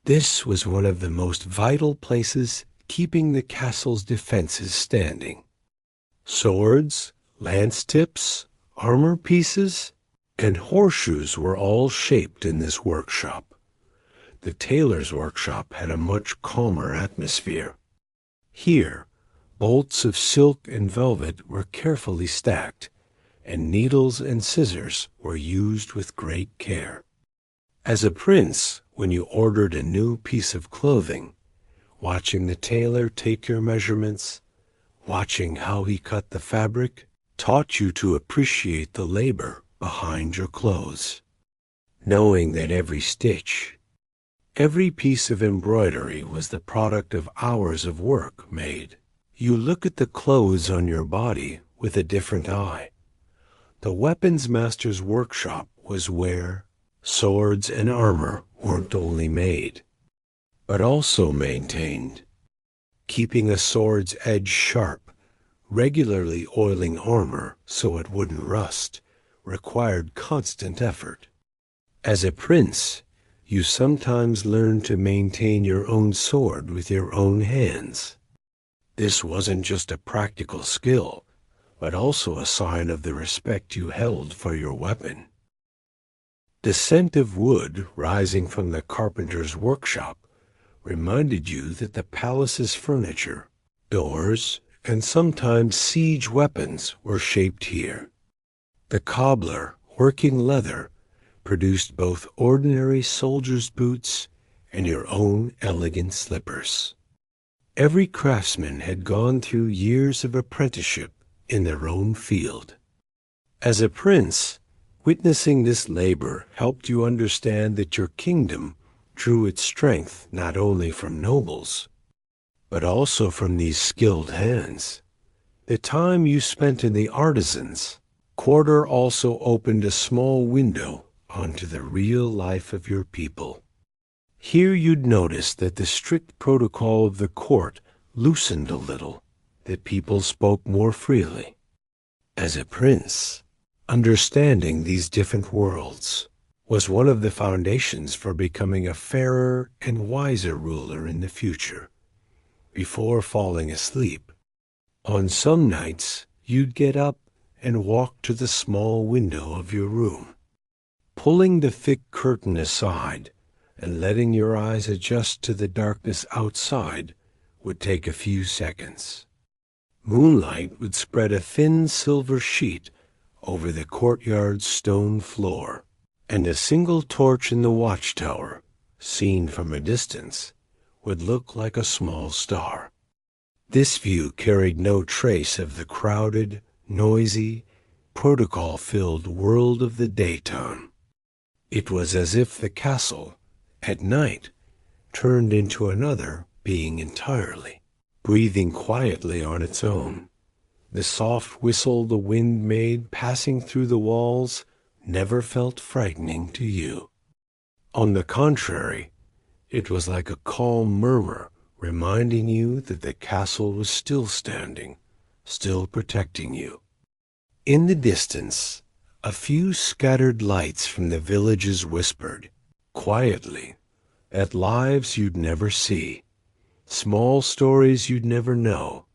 S1: This was one of the most vital places keeping the castle's defenses standing. Swords, lance tips, armor pieces, and horseshoes were all shaped in this workshop. The tailor's workshop had a much calmer atmosphere. Here, bolts of silk and velvet were carefully stacked, and needles and scissors were used with great care. As a prince, when you ordered a new piece of clothing, watching the tailor take your measurements, watching how he cut the fabric, taught you to appreciate the labor behind your clothes. Knowing that every stitch, every piece of embroidery was the product of hours of work made, you look at the clothes on your body with a different eye. The weapons master's workshop was where swords and armor weren't only made, but also maintained. Keeping a sword's edge sharp, regularly oiling armor so it wouldn't rust, required constant effort. As a prince, you sometimes learned to maintain your own sword with your own hands. This wasn't just a practical skill, but also a sign of the respect you held for your weapon. The scent of wood rising from the carpenter's workshop reminded you that the palace's furniture, doors, and sometimes siege weapons were shaped here. The cobbler, working leather, produced both ordinary soldier's boots and your own elegant slippers. Every craftsman had gone through years of apprenticeship in their own field. As a prince, witnessing this labor helped you understand that your kingdom drew its strength not only from nobles, but also from these skilled hands. The time you spent in the artisans' quarter also opened a small window onto the real life of your people. Here you'd notice that the strict protocol of the court loosened a little, that people spoke more freely. As a prince, understanding these different worlds was one of the foundations for becoming a fairer and wiser ruler in the future. Before falling asleep, on some nights you'd get up and walk to the small window of your room. Pulling the thick curtain aside and letting your eyes adjust to the darkness outside would take a few seconds. Moonlight would spread a thin silver sheet over the courtyard's stone floor, and a single torch in the watchtower, seen from a distance, would look like a small star. This view carried no trace of the crowded, noisy, protocol-filled world of the daytime. It was as if the castle, at night, turned into another being entirely, breathing quietly on its own. The soft whistle the wind made passing through the walls never felt frightening to you. On the contrary, it was like a calm murmur reminding you that the castle was still standing, still protecting you. In the distance, a few scattered lights from the villages whispered, quietly, at lives you'd never see, small stories you'd never know,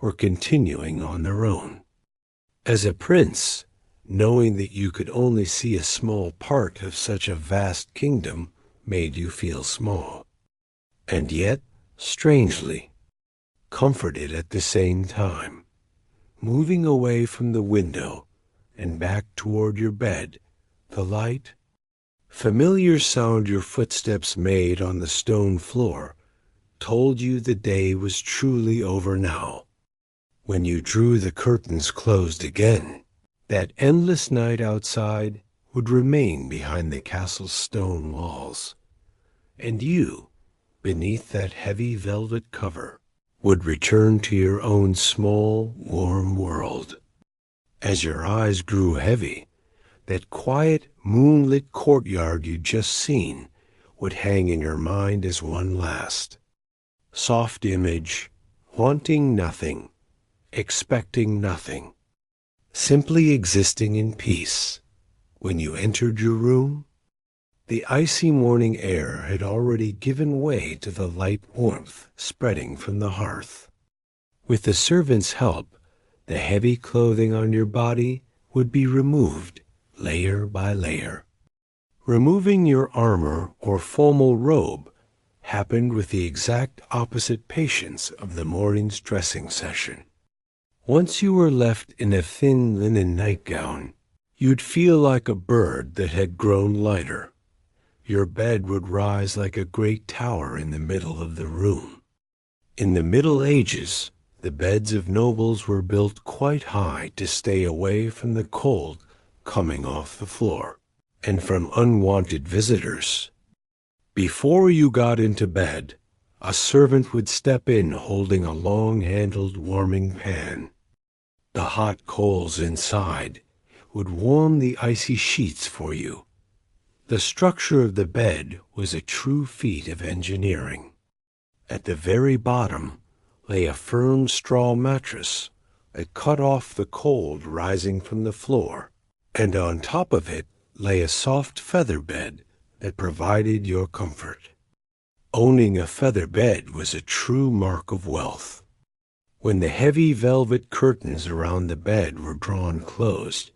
S1: were continuing on their own. As a prince, knowing that you could only see a small part of such a vast kingdom made you feel small, and yet, strangely, comforted at the same time. Moving away from the window and back toward your bed, the light, familiar sound your footsteps made on the stone floor told you the day was truly over now. When you drew the curtains closed again, that endless night outside would remain behind the castle's stone walls, and you, beneath that heavy velvet cover, would return to your own small, warm world. As your eyes grew heavy, that quiet, moonlit courtyard you'd just seen would hang in your mind as one last soft image, wanting nothing, expecting nothing, simply existing in peace. When you entered your room, the icy morning air had already given way to the light warmth spreading from the hearth. With the servant's help, the heavy clothing on your body would be removed layer by layer. Removing your armor or formal robe happened with the exact opposite patience of the morning's dressing session. Once you were left in a thin linen nightgown, you'd feel like a bird that had grown lighter. Your bed would rise like a great tower in the middle of the room. In the Middle Ages, the beds of nobles were built quite high to stay away from the cold coming off the floor, and from unwanted visitors. Before you got into bed, a servant would step in holding a long-handled warming pan. The hot coals inside would warm the icy sheets for you. The structure of the bed was a true feat of engineering. At the very bottom lay a firm straw mattress that cut off the cold rising from the floor, and on top of it lay a soft feather bed that provided your comfort. Owning a feather bed was a true mark of wealth. When the heavy velvet curtains around the bed were drawn closed,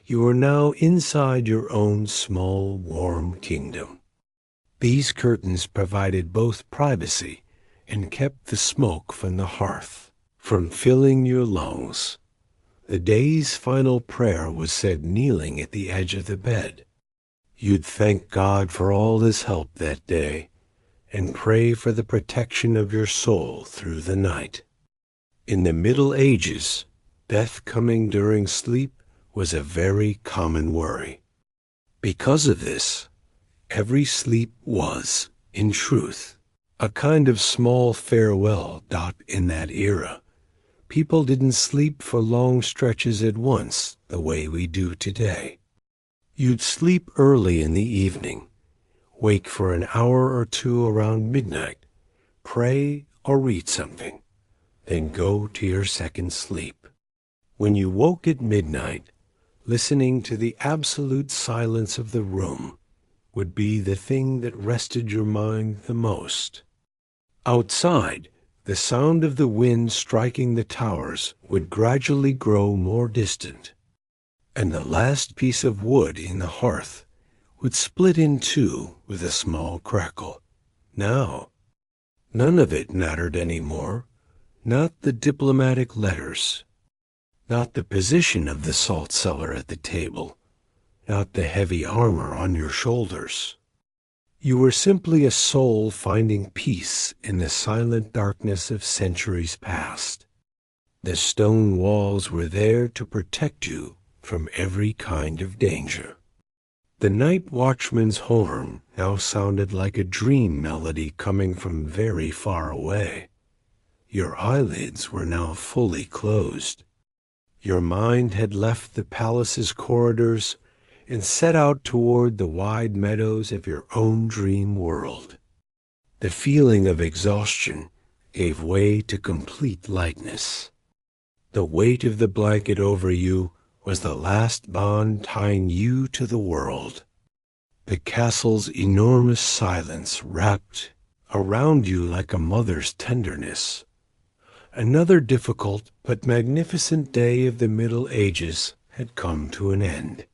S1: you were now inside your own small, warm kingdom. These curtains provided both privacy and kept the smoke from the hearth from filling your lungs. The day's final prayer was said kneeling at the edge of the bed. You'd thank God for all his help that day and pray for the protection of your soul through the night. In the Middle Ages, death coming during sleep was a very common worry. Because of this, every sleep was, in truth, a kind of small farewell. In that era, people didn't sleep for long stretches at once the way we do today. You'd sleep early in the evening, wake for an hour or two around midnight, pray or read something, then go to your second sleep. When you woke at midnight, listening to the absolute silence of the room would be the thing that rested your mind the most. Outside, the sound of the wind striking the towers would gradually grow more distant, and the last piece of wood in the hearth would split in two with a small crackle. Now, none of it mattered anymore, not the diplomatic letters, not the position of the salt cellar at the table, not the heavy armor on your shoulders. You were simply a soul finding peace in the silent darkness of centuries past. The stone walls were there to protect you from every kind of danger. The night watchman's horn now sounded like a dream melody coming from very far away. Your eyelids were now fully closed. Your mind had left the palace's corridors and set out toward the wide meadows of your own dream world. The feeling of exhaustion gave way to complete lightness. The weight of the blanket over you was the last bond tying you to the world. The castle's enormous silence wrapped around you like a mother's tenderness. Another difficult but magnificent day of the Middle Ages had come to an end.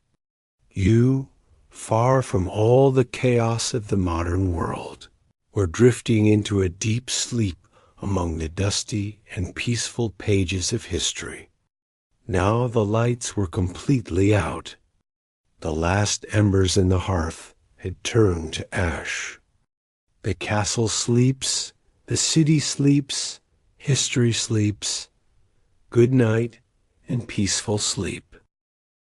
S1: You, far from all the chaos of the modern world, were drifting into a deep sleep among the dusty and peaceful pages of history. Now the lights were completely out. The last embers in the hearth had turned to ash. The castle sleeps, the city sleeps, history sleeps, Good night and peaceful sleep.